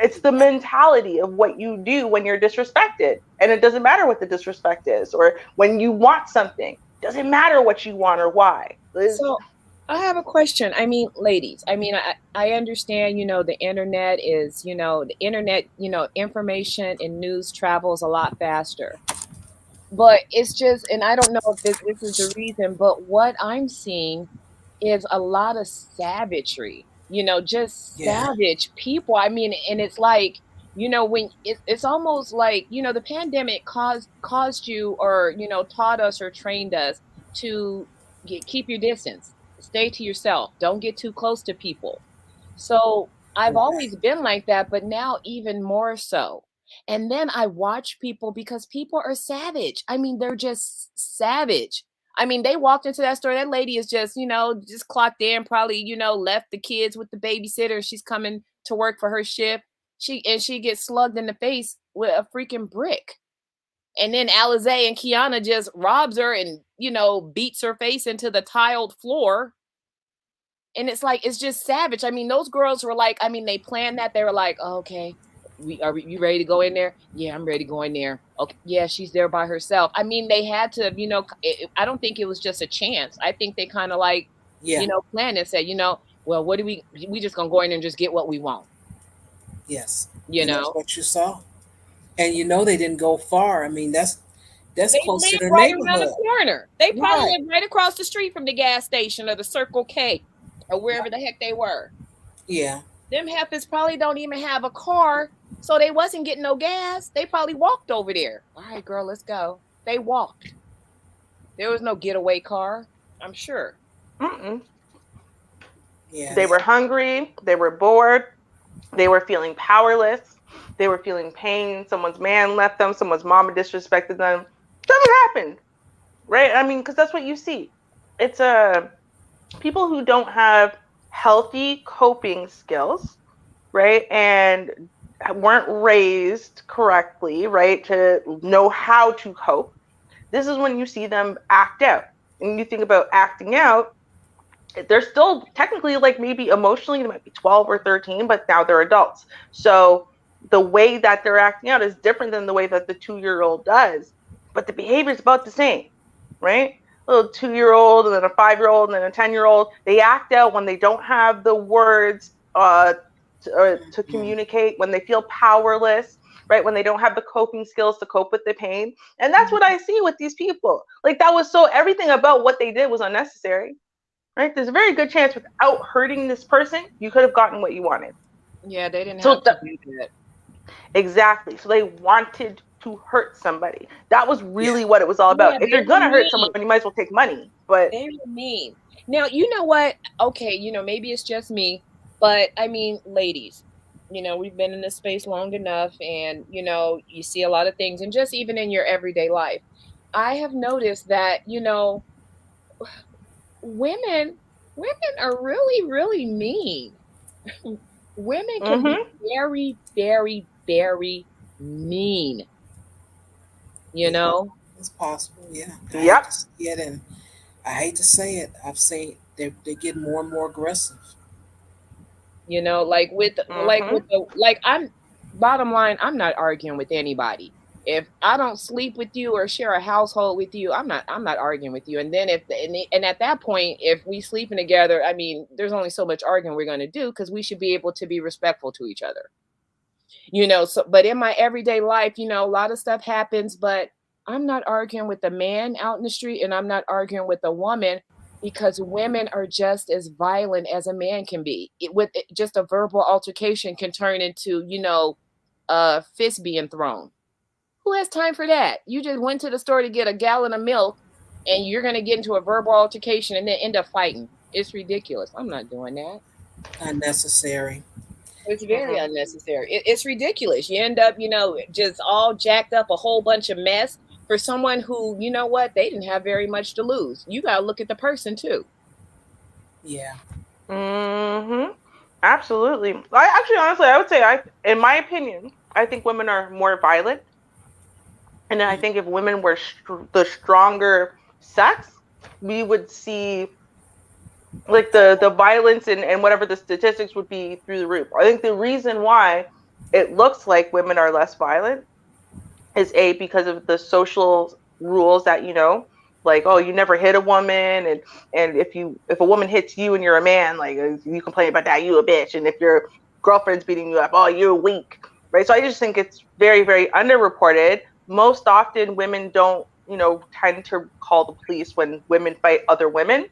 It's the mentality of what you do when you're disrespected. And it doesn't matter what the disrespect is, or when you want something. It doesn't matter what you want or why. So I have a question. I mean, ladies, I mean, I understand, the internet is, information and news travels a lot faster. But it's just, and I don't know if this is the reason, but what I'm seeing is a lot of savagery. Just savage people. I mean, and it's like, when it's almost like, the pandemic caused you or, taught us or trained us to keep your distance, stay to yourself, don't get too close to people. So I've always been like that, but now even more so. And then I watch people because people are savage. I mean, they're just savage. I mean, they walked into that store. That lady is just, just clocked in, probably, left the kids with the babysitter. She's coming to work for her shift. She gets slugged in the face with a freaking brick. And then Alizé and Kiana just robs her and, beats her face into the tiled floor. And it's like, it's just savage. I mean, those girls were like, I mean, they planned that. They were like, oh, okay. You ready to go in there? Yeah, I'm ready to go in there. Okay, yeah, she's there by herself. I mean, they had to, I don't think it was just a chance. I think they kind of like, planned and said, well, what do we just gonna go in there and just get what we want. Yes. That's what you saw. And they didn't go far. I mean, that's they close to their right neighborhood. around the corner. They probably lived right across the street from the gas station or the Circle K or wherever the heck they were. Yeah. Them heifers probably don't even have a car. So they wasn't getting no gas. They probably walked over there. All right, girl, let's go. They walked. There was no getaway car, I'm sure. Yeah. They were hungry. They were bored. They were feeling powerless. They were feeling pain. Someone's man left them. Someone's mama disrespected them. Something happened, right? I mean, because that's what you see. It's people who don't have healthy coping skills, right? And weren't raised correctly, right? To know how to cope. This is when you see them act out. And you think about acting out, they're still technically like maybe emotionally they might be 12 or 13, but now they're adults. So the way that they're acting out is different than the way that the 2-year-old does, but the behavior is about the same, right? A little 2-year-old and then a 5-year-old and then a 10-year-old, they act out when they don't have the words to communicate, when they feel powerless, right? When they don't have the coping skills to cope with the pain. And that's what I see with these people. Like that was so everything about what they did was unnecessary. Right? There's a very good chance without hurting this person, you could have gotten what you wanted. Yeah, they didn't have to do that. Exactly. So they wanted to hurt somebody. That was really what it was all about. Yeah, if you're going to hurt someone, you might as well take money. But they were mean. Now, you know what? Okay, maybe it's just me, but I mean, ladies, we've been in this space long enough and, you see a lot of things. And just even in your everyday life, I have noticed that, women are really, really mean. Women can be very, very, very mean. It's possible, yeah. I hate to see it, and I hate to say it. I've seen they get more and more aggressive. Like I'm bottom line, I'm not arguing with anybody. If I don't sleep with you or share a household with you, I'm not arguing with you. And then and at that point, if we sleeping together, I mean, there's only so much arguing we're going to do because we should be able to be respectful to each other. So but in my everyday life, a lot of stuff happens, but I'm not arguing with a man out in the street and I'm not arguing with a woman because women are just as violent as a man can be. Just a verbal altercation can turn into, a fist being thrown. Who has time for that? You just went to the store to get a gallon of milk and you're going to get into a verbal altercation and then end up fighting. It's ridiculous. I'm not doing that. Unnecessary. It's very unnecessary. It's ridiculous. You end up, just all jacked up, a whole bunch of mess for someone who, they didn't have very much to lose. You got to look at the person too. Yeah. Absolutely. Honestly, I would say, in my opinion, I think women are more violent. And then I think if women were the stronger sex, we would see like the violence and whatever the statistics would be through the roof. I think the reason why it looks like women are less violent is because of the social rules that, like, oh, you never hit a woman. And if a woman hits you and you're a man, like you complain about that, you a bitch. And if your girlfriend's beating you up, oh, you're weak. Right. So I just think it's very, very underreported. Most often women don't, tend to call the police when women fight other women.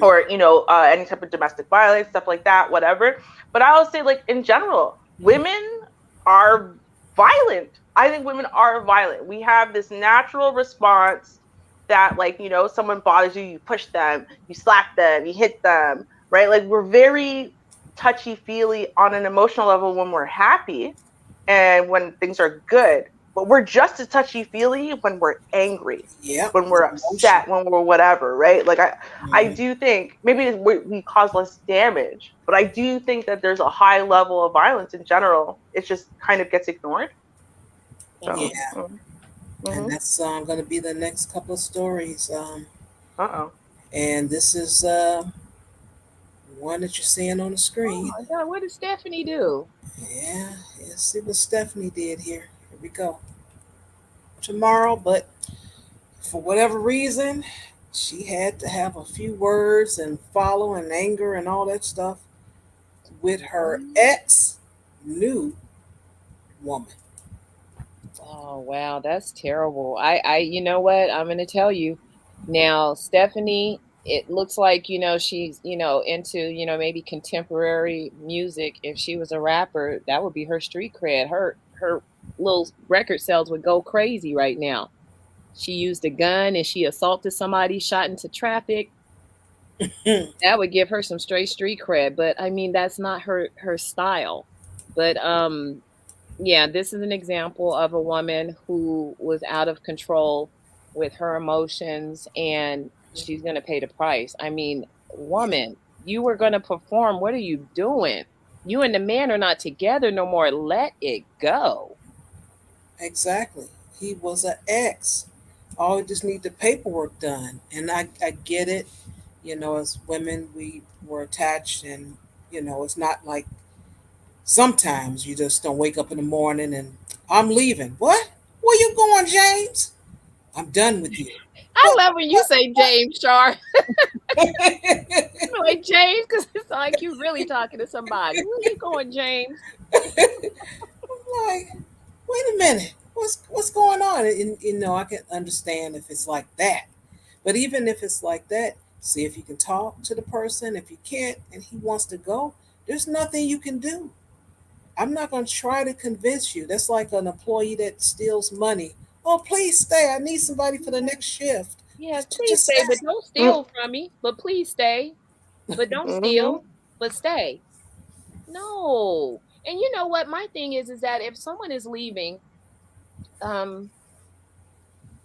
Or, any type of domestic violence, stuff like that, whatever. But I would say, like, in general, women are violent. I think women are violent. We have this natural response that, like, someone bothers you, you push them, you slap them, you hit them, right? Like, we're very touchy-feely on an emotional level when we're happy and when things are good. But we're just as touchy-feely when we're angry, when we're upset, when we're whatever, right? Like, I do think maybe we cause less damage, but I do think that there's a high level of violence in general. It just kind of gets ignored. So, yeah. And that's going to be the next couple of stories. And this is one that you're seeing on the screen. Oh my God, what did Stephanie do? Yeah, let's see what Stephanie did here. Here we go. Tomorrow, but for whatever reason, she had to have a few words and follow and anger and all that stuff with her ex-new woman. Oh, wow, that's terrible. You know what? I'm going to tell you now, Stephanie, it looks like, she's, into, maybe contemporary music. If she was a rapper, that would be her street cred. Her little record sales would go crazy right now. She used a gun and she assaulted somebody, shot into traffic. That would give her some straight street cred. But I mean, that's not her style. But Yeah, this is an example of a woman who was out of control with her emotions, and she's going to pay the price. I mean, woman, you were going to perform. What are you doing? You and the man are not together no more. Let it go. Exactly. He was an ex. All we just need the paperwork done. And I get it. You know, as women, we were attached, and, you know, it's not like sometimes you just don't wake up in the morning and I'm leaving. What? Where you going, James? I'm done with you. I But, love when you say but James, Char. Like James, because it's like you really talking to somebody. Where you going, James? I'm like, wait a minute, what's going on? And you know, I can understand if it's like that, but even if it's like that, see if you can talk to the person. If you can't, and he wants to go, there's nothing you can do. I'm not going to try to convince you. That's like an employee that steals money. Oh, please stay. I need somebody for the next shift. Yes, please Just stay, but stay. don't steal from me. But please stay. But don't Mm-hmm. steal, but stay. No. And you know what? My thing is that if someone is leaving, um,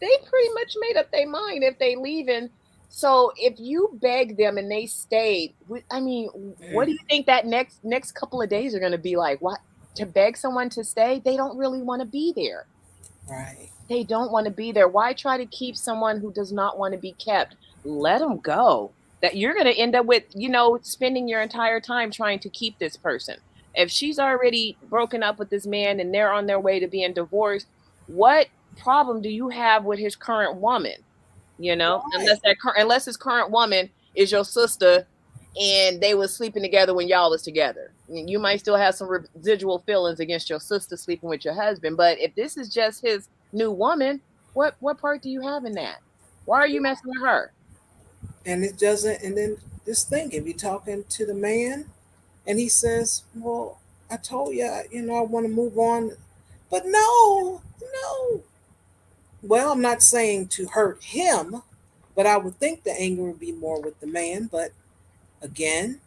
they pretty much made up their mind if they leaving. So if you beg them and they stayed, I mean, what do you think that next couple of days are going to be like? What, to beg someone to stay? They don't really want to be there. Right. They don't want to be there. Why try to keep someone who does not want to be kept? Let them go. That you're going to end up with, spending your entire time trying to keep this person. If she's already broken up with this man and they're on their way to being divorced, what problem do you have with his current woman? Right. Unless his current woman is your sister and they was sleeping together when y'all was together. You might still have some residual feelings against your sister sleeping with your husband, but if this is just his new woman, what part do you have in that? Why are you messing with her? And it doesn't. And then this thing, if you're talking to the man, and he says, "Well, I told you, I want to move on, but no, no." Well, I'm not saying to hurt him, but I would think the anger would be more with the man. But again,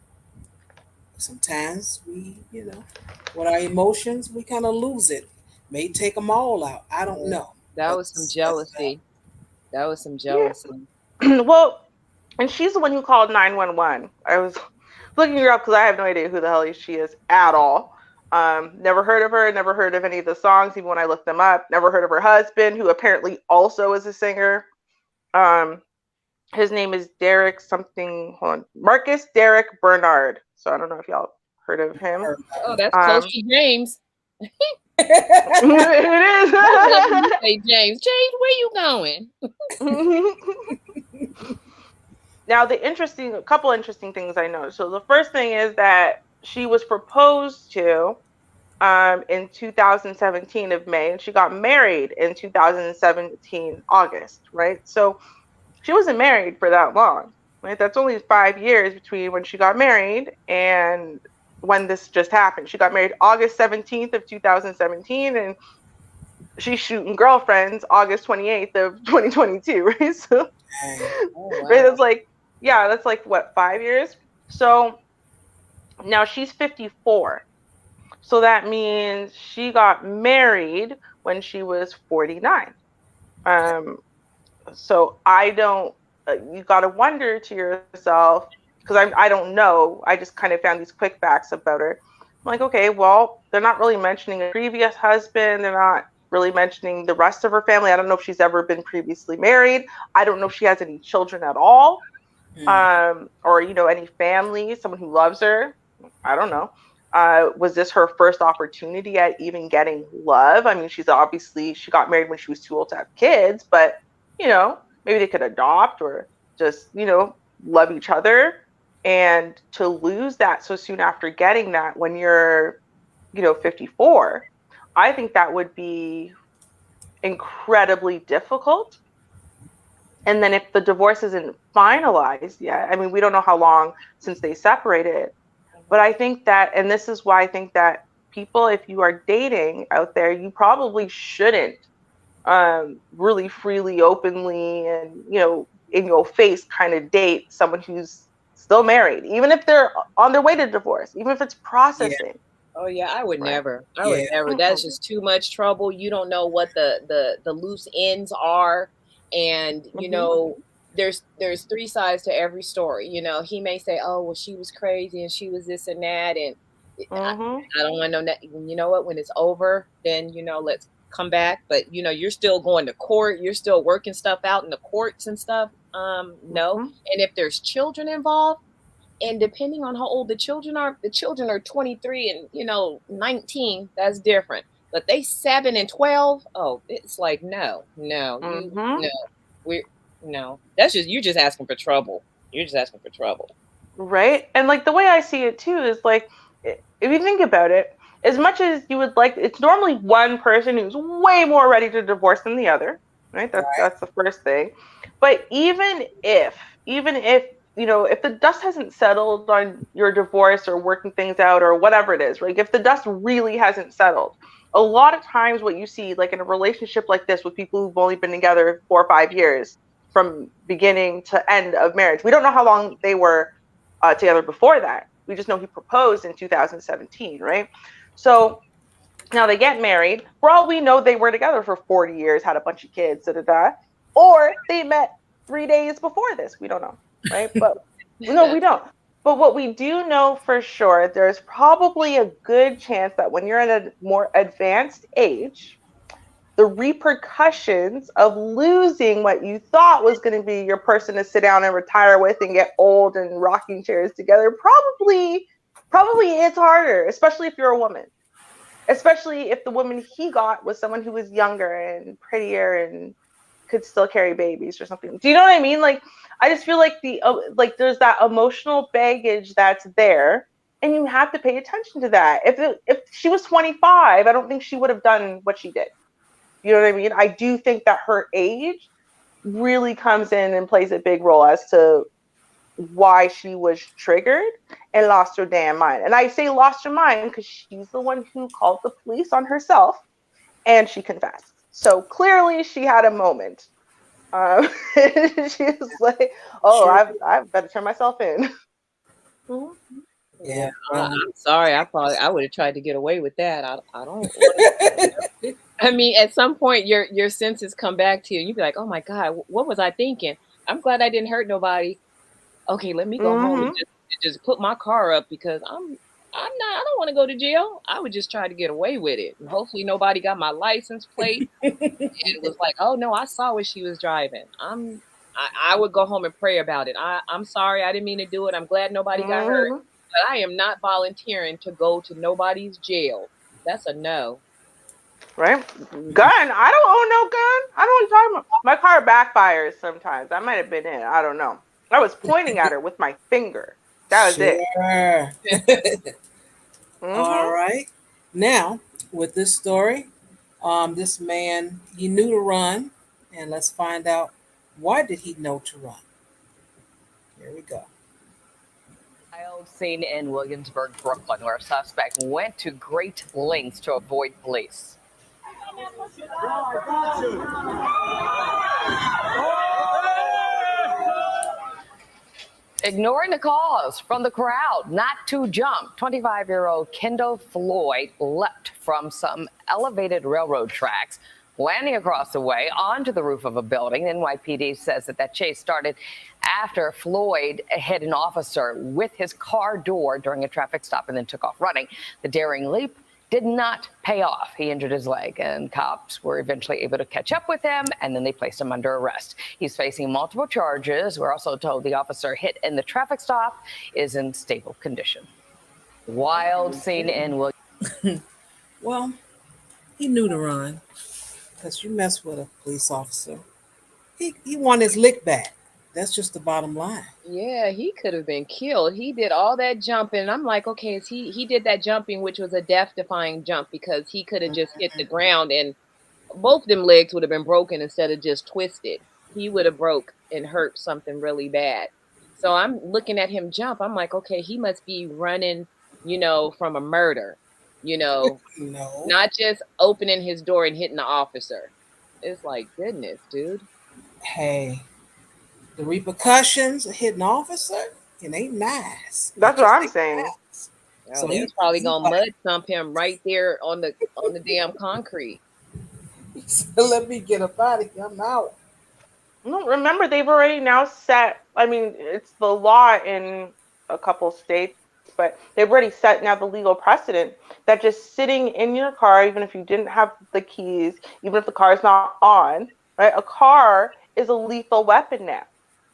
sometimes with our emotions, we kind of lose it. May take them all out. I don't know, That but was some that's that. jealousy. That was some Yeah. jealousy. Well, and she's the one who called 911. I was looking her up because I have no idea who the hell she is at all. Never heard of her. Never heard of any of the songs, even when I looked them up. Never heard of her husband, who apparently also is a singer. Um, his name is Derek something. Hold on, Marcus Derek Bernard. So I don't know if y'all heard of him. Heard about Oh, him. that's close to James. It is. Say, James, where you going? Now, a couple interesting things I noticed. So the first thing is that she was proposed to in 2017 of May, and she got married in 2017 August, right? So she wasn't married for that long, right? That's only 5 years between when she got married and when this just happened. She got married August 17th of 2017, and she's shooting girlfriends August 28th of 2022, right? So, Dang. Oh, right, wow. that's like what, 5 years? So now she's 54. So that means she got married when she was 49. Um, so I don't, you got to wonder to yourself, because I don't know. I just kind of found these quick facts about her. I'm like, okay, well, they're not really mentioning a previous husband. They're not really mentioning the rest of her family. I don't know if she's ever been previously married. I don't know if she has any children at all, Mm. or, any family, someone who loves her. I don't know. Was this her first opportunity at even getting love? I mean, she got married when she was too old to have kids, but, maybe they could adopt or just, love each other. And to lose that so soon after getting that when you're, 54, I think that would be incredibly difficult. And then if the divorce isn't finalized yet, I mean, we don't know how long since they separated, but I think that, and this is why I think that people, if you are dating out there, you probably shouldn't really freely, openly, and, in your face kind of date someone who's still married, even if they're on their way to divorce, even if it's Yeah. processing. Oh yeah, I would Right. never. I would Yeah. never. That's just too much trouble. You don't know what the loose ends are, and you know there's three sides to every story. You know, he may say, "Oh, well, she was crazy and she was this and that," and I don't want to know that. You know what? When it's over, then you know, let's come back. But you know, you're still going to court. You're still working stuff out in the courts and stuff. No. And if there's children involved. And depending on how old the children are 23 and, you know, 19, that's different. But they 7 and 12, oh, it's like, no, that's just, you're just asking for trouble. You're just asking for trouble. Right. And like the way I see it too is like, if you think about it, as much as you would like, it's normally one person who's way more ready to divorce than the other, right? That's the first thing. But even if you know, if the dust hasn't settled on your divorce or working things out or whatever it is, right? If the dust really hasn't settled, a lot of times what you see, like in a relationship like this with people who've only been together 4 or 5 years from beginning to end of marriage, we don't know how long they were together before that. We just know he proposed in 2017, right? So now they get married. For all we know, they were together for 40 years, had a bunch of kids, or they met 3 days before this. We don't know, right? But no, we don't. But what we do know for sure, there's probably a good chance that when you're at a more advanced age, the repercussions of losing what you thought was going to be your person to sit down and retire with and get old and rocking chairs together probably is harder, especially if you're a woman, especially if the woman he got was someone who was younger and prettier and could still carry babies or something. Do you know what I mean? Like, I just feel like like there's that emotional baggage that's there, and you have to pay attention to that. If she was 25, I don't think she would have done what she did. You know what I mean? I do think that her age really comes in and plays a big role as to why she was triggered and lost her damn mind. And I say lost her mind because she's the one who called the police on herself and she confessed. So clearly she had a moment. She was like, "Oh, Sure. I better turn myself in." Yeah. I'm sorry. I would have tried to get away with that. I don't. I mean, at some point, your senses come back to you, and you be like, "Oh my God, what was I thinking? I'm glad I didn't hurt nobody. Okay, let me go home and just put my car up because I don't want to go to jail. I would just try to get away with it, and hopefully nobody got my license plate. And it was like, oh no, I saw what she was driving. I would go home and pray about it. I'm sorry, I didn't mean to do it. I'm glad nobody got hurt, but I am not volunteering to go to nobody's jail. That's a no. Right? Gun? I don't own no gun. I don't know what you're talking about. My car backfires sometimes. I might have been in. I don't know. I was pointing at her with my finger. That was it. All right. Now, with this story, this man, he knew to run, and let's find out why did he know to run. Here we go. Wild scene in Williamsburg, Brooklyn, where a suspect went to great lengths to avoid police. Ignoring the calls from the crowd not to jump, 25-year-old Kendall Floyd leapt from some elevated railroad tracks, landing across the way onto the roof of a building. NYPD says that chase started after Floyd hit an officer with his car door during a traffic stop and then took off running. The daring leap did not pay off. He injured his leg, and cops were eventually able to catch up with him, and then they placed him under arrest. He's facing multiple charges. We're also told the officer hit in the traffic stop is in stable condition. Wild scene in William. Well, he knew to run because you mess with a police officer. He won his lick back. That's just the bottom line. Yeah, he could have been killed. He did all that jumping. I'm like, okay, he did that jumping, which was a death-defying jump because he could have just hit the ground and both them legs would have been broken instead of just twisted. He would have broke and hurt something really bad. So I'm looking at him jump. I'm like, okay, he must be running, from a murder, No. not just opening his door and hitting the officer. It's like, goodness, dude. Hey, the repercussions of hitting an officer, it ain't nice. That's what I'm saying. Oh, So they was probably gonna mud thump him right there on the damn concrete. Let me get up out of here. I'm out. No, remember they've already now set. I mean, it's the law in a couple states, but they've already set now the legal precedent that just sitting in your car, even if you didn't have the keys, even if the car is not on, right? A car is a lethal weapon now.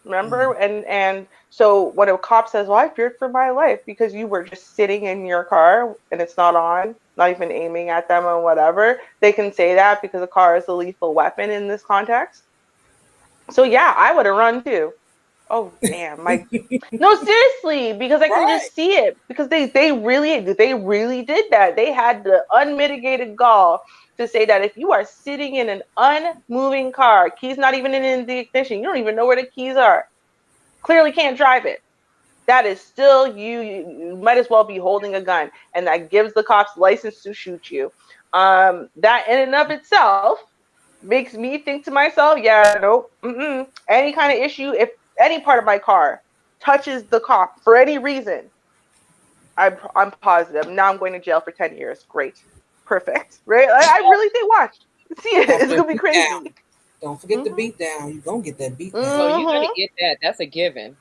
Remember? And so when a cop says, "Well, I feared for my life because you were just sitting in your car and it's not on, not even aiming at them or whatever," they can say that because a car is a lethal weapon in this context. So yeah, I would have run too. Oh damn, my no, seriously, because I can just see it. Because they really did that. They had the unmitigated gall to say that if you are sitting in an unmoving car, keys not even in the ignition, you don't even know where the keys are. Clearly can't drive it. That is still you might as well be holding a gun, and that gives the cops license to shoot you. That in and of itself makes me think to myself, yeah, nope, any kind of issue, if any part of my car touches the cop for any reason, I'm positive. Now I'm going to jail for 10 years. Great. Perfect. Right? I really think, watch. See it. It's going to be crazy. Down. Don't forget the beat down. You're going to get that beat down. Oh, you're going to get that. That's a given.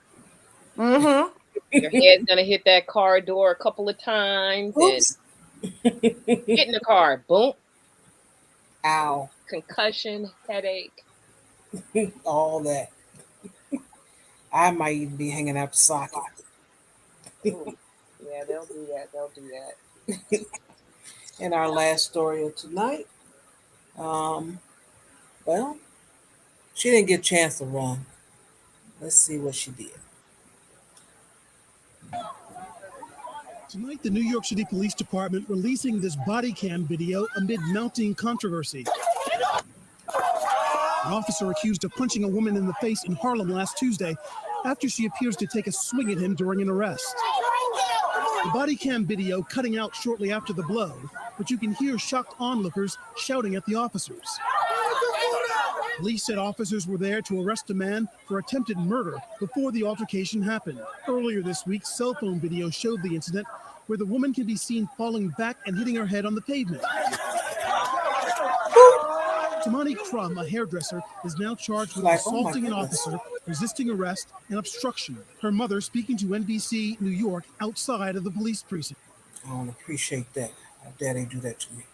Mm-hmm. Your head's going to hit that car door a couple of times. Oops. And get in the car. Boom. Ow. Concussion, headache. All that. I might even be hanging out the socket. Ooh. Yeah, they'll do that. They'll do that. And our last story of tonight. Well, she didn't get a chance to run. Let's see what she did. Tonight, the New York City Police Department releasing this body cam video amid mounting controversy. An officer accused of punching a woman in the face in Harlem last Tuesday after she appears to take a swing at him during an arrest. The body cam video cutting out shortly after the blow, but you can hear shocked onlookers shouting at the officers. Police said officers were there to arrest a man for attempted murder before the altercation happened. Earlier this week, cell phone video showed the incident where the woman can be seen falling back and hitting her head on the pavement. Tamani Crum, a hairdresser, is now charged with assaulting an officer, resisting arrest, and obstruction. Her mother speaking to NBC New York outside of the police precinct. I don't appreciate that. How dare they do that to me?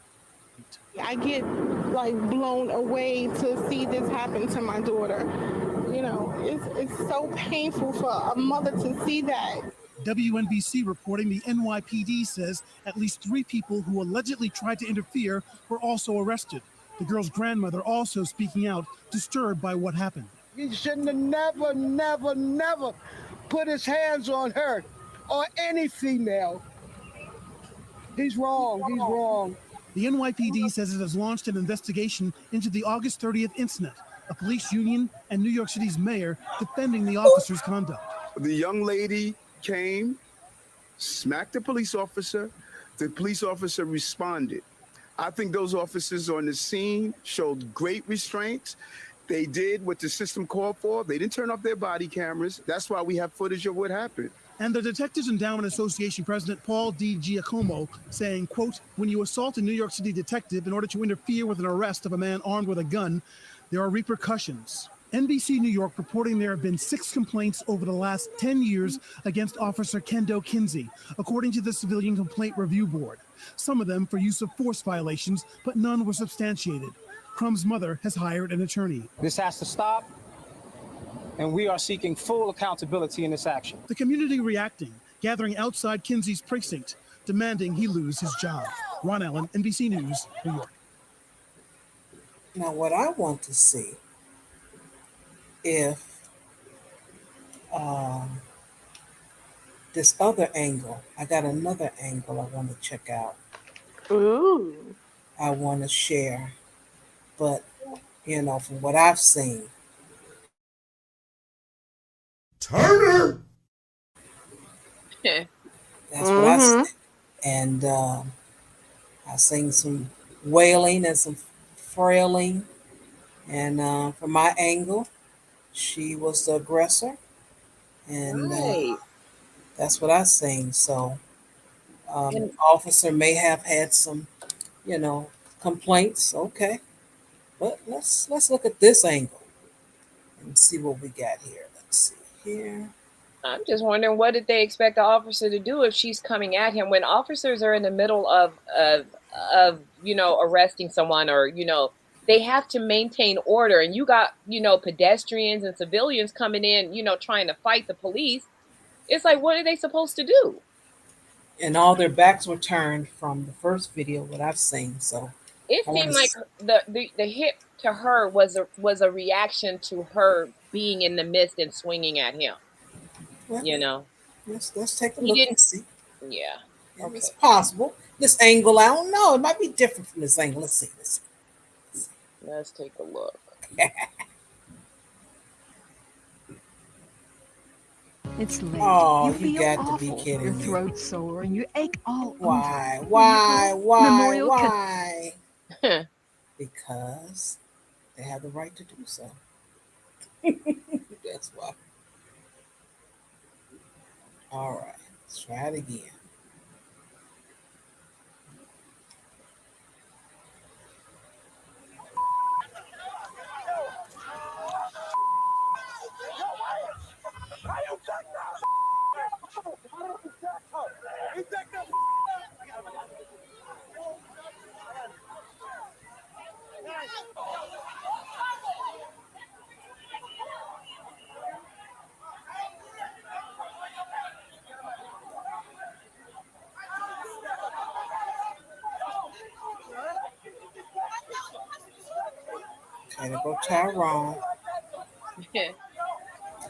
I get blown away to see this happen to my daughter. You know, it's so painful for a mother to see that. WNBC reporting the NYPD says at least 3 people who allegedly tried to interfere were also arrested. The girl's grandmother also speaking out, disturbed by what happened. He shouldn't have never put his hands on her or any female. He's wrong. He's wrong. The NYPD says it has launched an investigation into the August 30th incident, a police union and New York City's mayor defending the officer's conduct. The young lady came, smacked the police officer responded. I think those officers on the scene showed great restraint. They did what the system called for. They didn't turn off their body cameras. That's why we have footage of what happened. And the Detectives Endowment Association president, Paul D. Giacomo, saying, quote, when you assault a New York City detective in order to interfere with an arrest of a man armed with a gun, there are repercussions. NBC New York reporting there have been 6 complaints over the last 10 years against Officer Kendo Kinsey, according to the Civilian Complaint Review Board. Some of them for use of force violations, but none were substantiated. Crum's mother has hired an attorney. This has to stop, and we are seeking full accountability in this action. The community reacting, gathering outside Kinsey's precinct, demanding he lose his job. Ron Allen, NBC News, New York. Now, what I want to see, if this other angle, I got another angle I want to check out. Ooh. I want to share, but from what I've seen, Turner. That's what I seen, and I seen some wailing and some frailing, and from my angle, she was the aggressor, and that's what I seen. So Officer may have had some, complaints. Okay, but let's look at this angle and see what we got here. Let's see here. I'm just wondering, what did they expect the officer to do if she's coming at him when officers are in the middle of arresting someone, or they have to maintain order, and you got pedestrians and civilians coming in trying to fight the police. It's like, what are they supposed to do? And all their backs were turned from the first video that I've seen. So it seemed like the hit to her was a reaction to her being in the midst and swinging at him. Well, let's take a look and see. Yeah. Okay. It's possible. This angle, I don't know. It might be different from this angle. Let's see. Let's take a look. It's late. Oh, you you got to be kidding Your me. throat's sore and you ache all Why? over. Why? Because they have the right to do so. That's why. All right, let's try it again. Okay, to go Tyrone.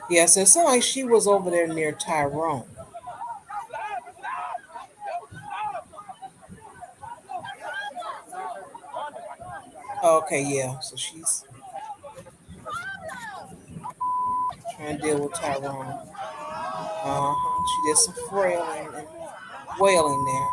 Yes, it sounded like she was over there near Tyrone. Okay, yeah. So she's trying to deal with Tyrone. She did some frailing and wailing there.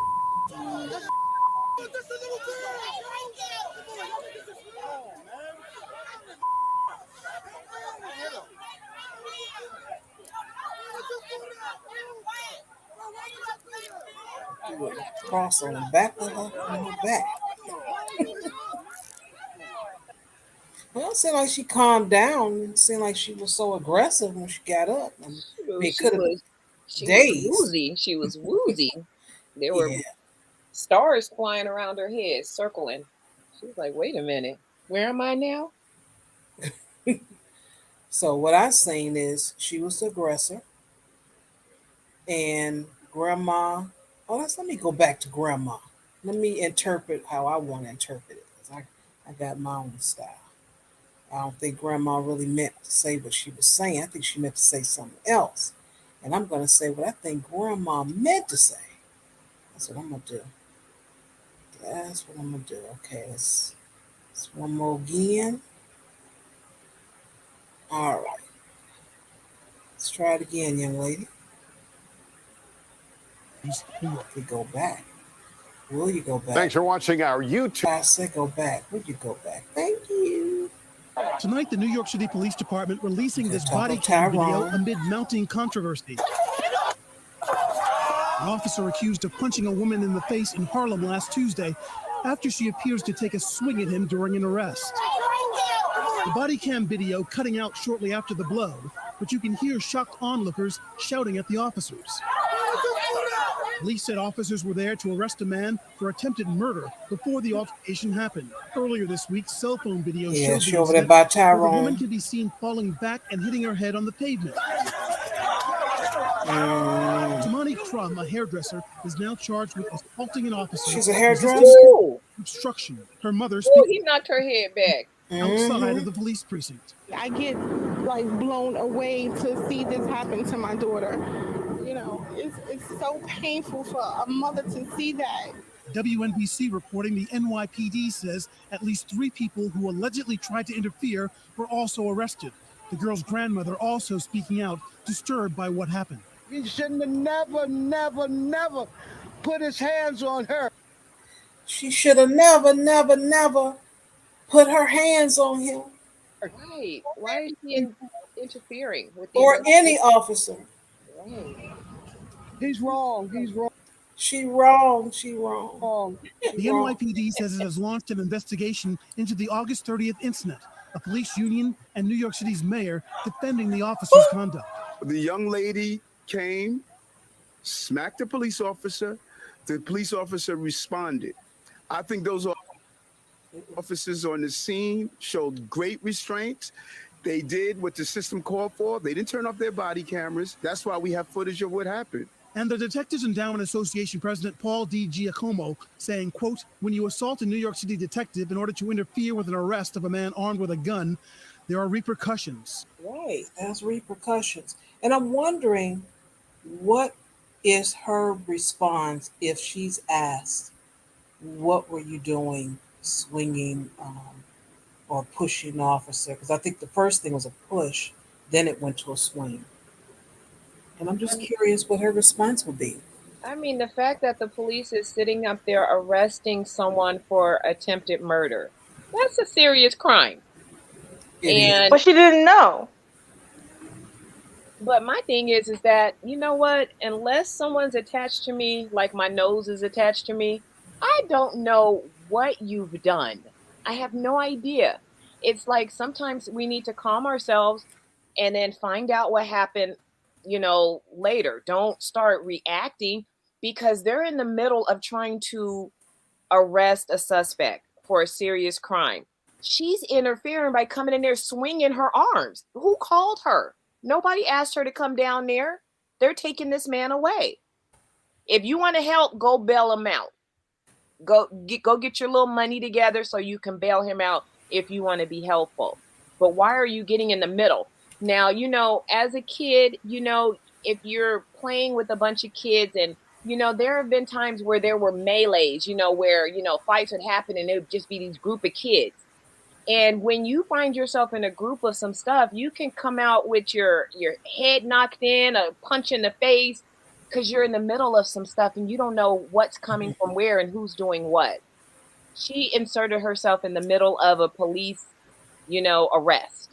Cross on the back of her back. Well, it seemed like she calmed down. It seemed like she was so aggressive when she got up. She was woozy. She was woozy. There were stars flying around her head, circling. She was like, wait a minute, where am I now? So what I've seen is she was the aggressor. And Grandma, let me go back to Grandma. Let me interpret how I want to interpret it. Because I got my own style. I don't think Grandma really meant to say what she was saying. I think she meant to say something else. And I'm going to say what I think Grandma meant to say. That's what I'm going to do. That's what I'm going to do. Okay, let's one more again. All right. Let's try it again, young lady. We go back. Will you go back? Thanks for watching our YouTube. I said go back. Would you go back? Thank you. Tonight, the New York City Police Department releasing this body cam video amid mounting controversy. An officer accused of punching a woman in the face in Harlem last Tuesday after she appears to take a swing at him during an arrest. The body cam video cutting out shortly after the blow, but you can hear shocked onlookers shouting at the officers. Police said officers were there to arrest a man for attempted murder before the altercation happened. Earlier this week, cell phone video showed the over there by where Tyrone. the woman can be seen falling back and hitting her head on the pavement. Tamani Crum, a hairdresser, is now charged with assaulting an officer. She's a hairdresser? Obstruction. Her mother he knocked her head back. Outside of the police precinct. I get blown away to see this happen to my daughter. It's so painful for a mother to see that. WNBC reporting the NYPD says at least 3 people who allegedly tried to interfere were also arrested. The girl's grandmother also speaking out, disturbed by what happened. He shouldn't have never put his hands on her. She should have never put her hands on him. Right. Why is he interfering with the or any officer? Right. He's wrong. She wrong. She wrong. The NYPD says it has launched an investigation into the August 30th incident, a police union and New York City's mayor defending the officer's conduct. The young lady came, smacked the police officer. The police officer responded. I think those officers on the scene showed great restraint. They did what the system called for. They didn't turn off their body cameras. That's why we have footage of what happened. And the Detectives Endowment Association president, Paul D. Giacomo, saying, quote, when you assault a New York City detective in order to interfere with an arrest of a man armed with a gun, there are repercussions. Right, there's repercussions. And I'm wondering, what is her response if she's asked, what were you doing swinging or pushing officer? Because I think the first thing was a push, then it went to a swing. And I'm just curious what her response would be. I mean, the fact that the police is sitting up there arresting someone for attempted murder, that's a serious crime. But she didn't know. But my thing is that, you know what? Unless someone's attached to me, like my nose is attached to me, I don't know what you've done. I have no idea. It's like sometimes we need to calm ourselves and then find out what happened, later. Don't start reacting because they're in the middle of trying to arrest a suspect for a serious crime. She's interfering by coming in there swinging her arms. Who called her? Nobody asked her to come down there. They're taking this man away. If you want to help, go bail him out. Go get your little money together so you can bail him out if you want to be helpful. But why are you getting in the middle? Now, as a kid, if you're playing with a bunch of kids and, there have been times where there were melees, where, fights would happen and it would just be these group of kids. And when you find yourself in a group of some stuff, you can come out with your head knocked in, a punch in the face, because you're in the middle of some stuff and you don't know what's coming from where and who's doing what. She inserted herself in the middle of a police, arrest,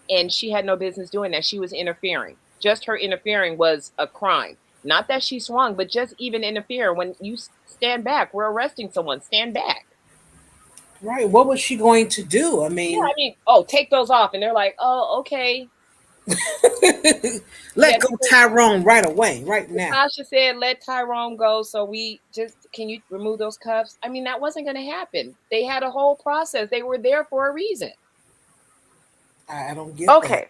and she had no business doing that. She was interfering. Just her interfering was a crime. Not that she swung, but just even interfere. When you stand back, we're arresting someone. Stand back. Right. What was she going to do? Take those off. And they're like, oh, okay. Let go Tyrone right away, right now. Tasha said, let Tyrone go. So can you remove those cuffs? That wasn't going to happen. They had a whole process. They were there for a reason. I don't get that.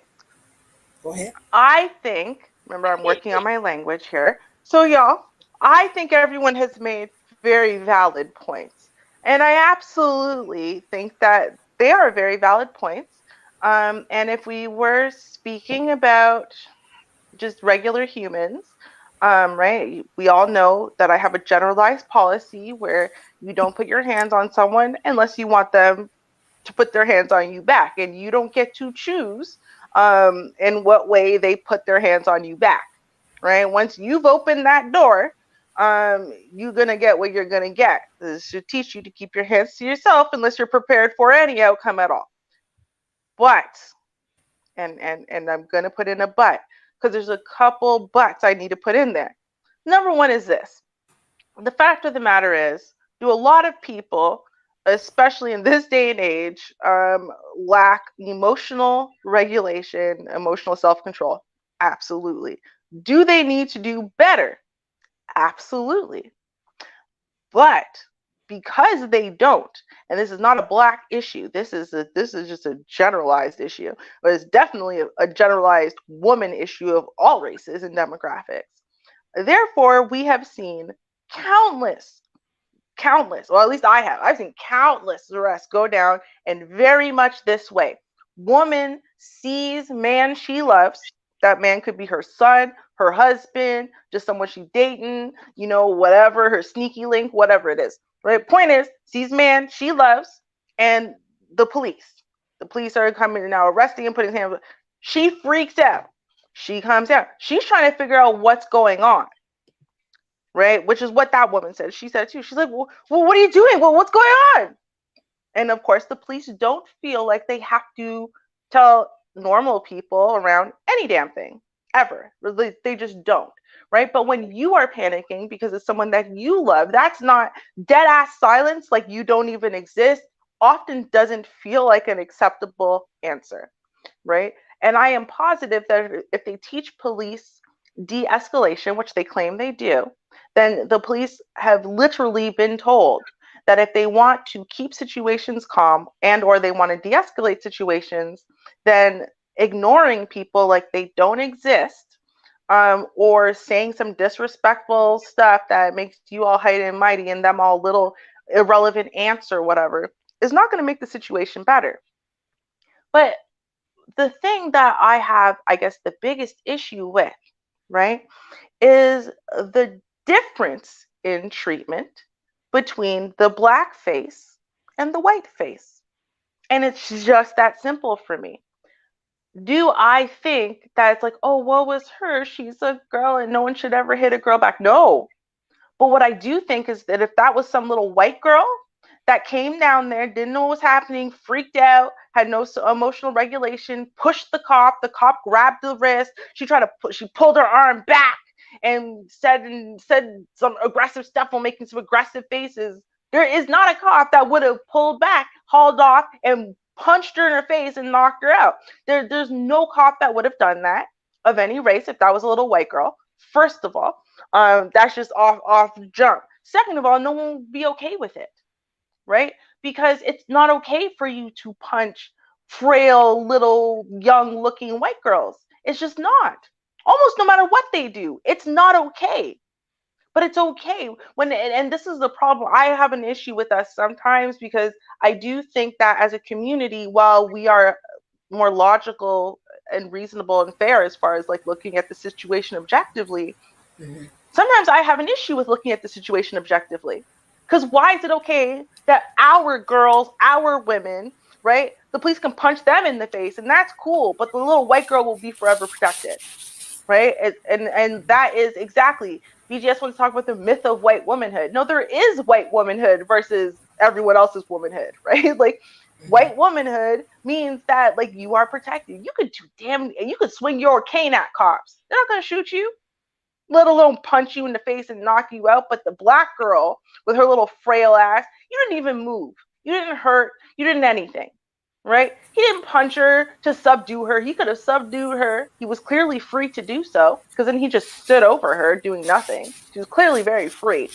Go ahead. I think, remember I'm working on my language here. So y'all, I think everyone has made very valid points. And I absolutely think that they are very valid points. And if we were speaking about just regular humans, right, we all know that I have a generalized policy where you don't put your hands on someone unless you want them to put their hands on you back. And you don't get to choose in what way they put their hands on you back, right? Once you've opened that door, you're going to get what you're going to get. This should teach you to keep your hands to yourself unless you're prepared for any outcome at all. But, and I'm going to put in a but, because there's a couple buts I need to put in there. Number one is this. The fact of the matter is, do a lot of people, especially in this day and age, lack emotional regulation, emotional self-control? Absolutely. Do they need to do better? Absolutely. But because they don't, and this is not a black issue, this is just a generalized issue, but it's definitely a generalized woman issue of all races and demographics. Therefore, we have seen countless, or at least I've seen countless arrests go down in very much this way. Woman sees man she loves. That man could be her son, her husband, just someone she's dating, whatever, her sneaky link, whatever it is. Right? Point is, sees man she loves, and the police are coming and now arresting and putting his hands. She freaks out. She comes out. She's trying to figure out what's going on. Right? Which is what that woman said. She said too. She's like, well, what are you doing? Well, what's going on? And of course, the police don't feel like they have to tell normal people around any damn thing ever. They just don't, right? But when you are panicking because it's someone that you love, that's not dead ass silence, like you don't even exist, often doesn't feel like an acceptable answer, right? And I am positive that if they teach police de-escalation, which they claim they do, then the police have literally been told that if they want to keep situations calm and or they want to de-escalate situations, then ignoring people like they don't exist, or saying some disrespectful stuff that makes you all high and mighty and them all little irrelevant ants or whatever, is not going to make the situation better. But the thing that I have, I guess, the biggest issue with, right, is the difference in treatment between the black face and the white face. And it's just that simple for me. Do I think that it's like, oh, woe was her, she's a girl and no one should ever hit a girl back? No. But what I do think is that if that was some little white girl that came down there, didn't know what was happening, freaked out, had no emotional regulation, pushed the cop grabbed the wrist, she pulled her arm back and said some aggressive stuff while making some aggressive faces. There is not a cop that would have pulled back, hauled off, and punched her in her face and knocked her out. There's no cop that would have done that of any race if that was a little white girl. First of all, that's just off the jump. Second of all, no one would be okay with it, right? Because it's not okay for you to punch frail, little, young looking white girls. It's just not. Almost no matter what they do, it's not okay. But it's okay when, and this is the problem. I have an issue with us sometimes because I do think that as a community, while we are more logical and reasonable and fair as far as like looking at the situation objectively, sometimes I have an issue with looking at the situation objectively. Because why is it okay that our girls, our women, right, the police can punch them in the face and that's cool, but the little white girl will be forever protected, right? And that is exactly, BGS wants to talk about the myth of white womanhood. No, there is white womanhood versus everyone else's womanhood, right? Like white womanhood means that like you are protected. You could you could swing your cane at cops. They're not gonna shoot you, let alone punch you in the face and knock you out. But the black girl with her little frail ass, you didn't even move. You didn't hurt. You didn't anything, right? He didn't punch her to subdue her. He could have subdued her. He was clearly free to do so because then he just stood over her doing nothing. She was clearly very free.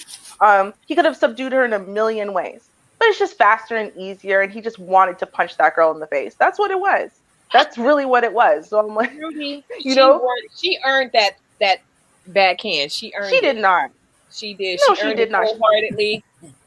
He could have subdued her in a million ways, but it's just faster and easier. And he just wanted to punch that girl in the face. That's what it was. That's really what it was. So I'm like, Rudy, she earned that backhand. She earned. She did not. She did. No, she she did not. Wholeheartedly.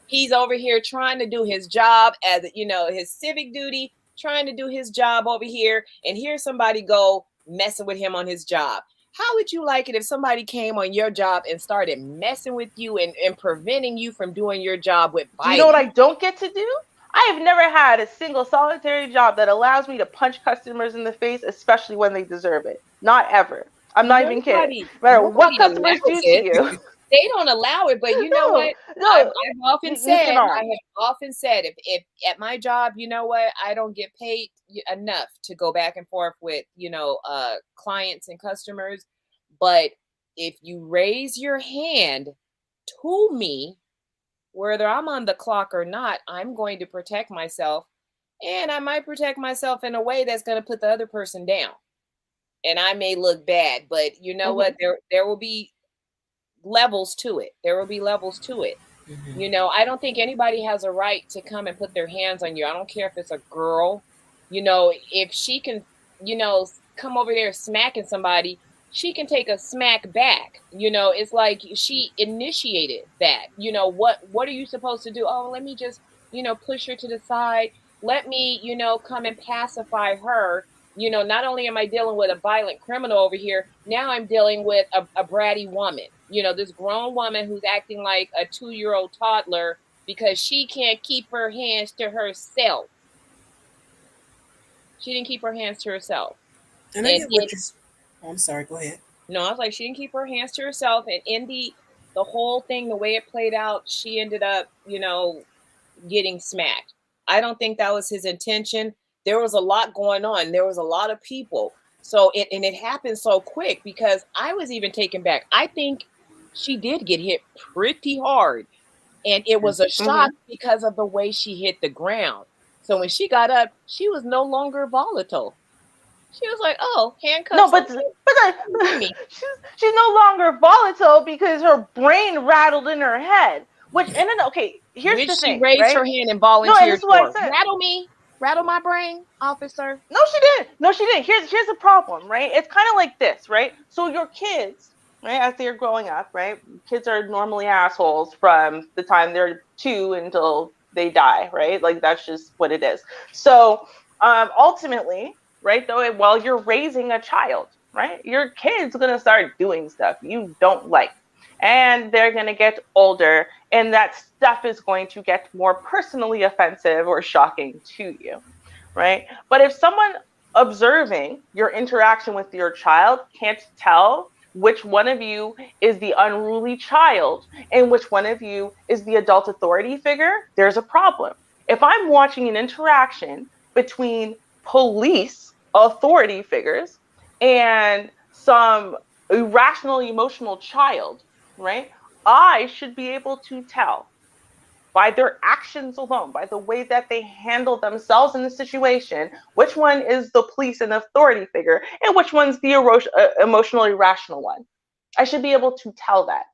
He's over here trying to do his job as his civic duty, trying to do his job over here, and here's somebody go messing with him on his job. How would you like it if somebody came on your job and started messing with you and preventing you from doing your job with violence? You know what I don't get to do? I have never had a single solitary job that allows me to punch customers in the face, especially when they deserve it. Not ever. I'm not even kidding. No matter what customers do to you. They don't allow it, but you know what? I've often said, if at my job, you know what, I don't get paid enough to go back and forth with, clients and customers. But if you raise your hand to me, whether I'm on the clock or not, I'm going to protect myself. And I might protect myself in a way that's going to put the other person down. And I may look bad, but you know what? There will be levels to it. There will be levels to it. I don't think anybody has a right to come and put their hands on you. I don't care if it's a girl. If she can, come over there smacking somebody, she can take a smack back. It's like she initiated that. What are you supposed to do? Oh, let me just, push her to the side. Let me, come and pacify her. Not only am I dealing with a violent criminal over here, now I'm dealing with a bratty woman. This grown woman who's acting like a 2-year-old toddler because she can't keep her hands to herself. She didn't keep her hands to herself. And I get what you're... I'm sorry, go ahead. No, I was like, she didn't keep her hands to herself. And in the whole thing, the way it played out, she ended up, getting smacked. I don't think that was his intention. There was a lot going on. There was a lot of people. So it happened so quick because I was even taken back. I think she did get hit pretty hard, and it was a shock because of the way she hit the ground. So when she got up, she was no longer volatile. She was like, "Oh, handcuffs." No, but she's no longer volatile because her brain rattled in her head. Which here's the thing, she raised right? her hand and No, and volunteered this is what I for. said. Rattle me, rattle my brain, officer. No, she didn't. No, she didn't. Here's the problem, right? It's kind of like this, right? So your kids, right, as they're growing up, right? Kids are normally assholes from the time they're 2 until they die, right? Like that's just what it is. So ultimately, right, though, while you're raising a child, right, your kid's gonna start doing stuff you don't like. And they're going to get older, and that stuff is going to get more personally offensive or shocking to you, right? But if someone observing your interaction with your child can't tell which one of you is the unruly child and which one of you is the adult authority figure, there's a problem. If I'm watching an interaction between police authority figures and some irrational emotional child, right, I should be able to tell by their actions alone, by the way that they handle themselves in the situation, which one is the police and authority figure and which one's the emotionally rational one. I should be able to tell that.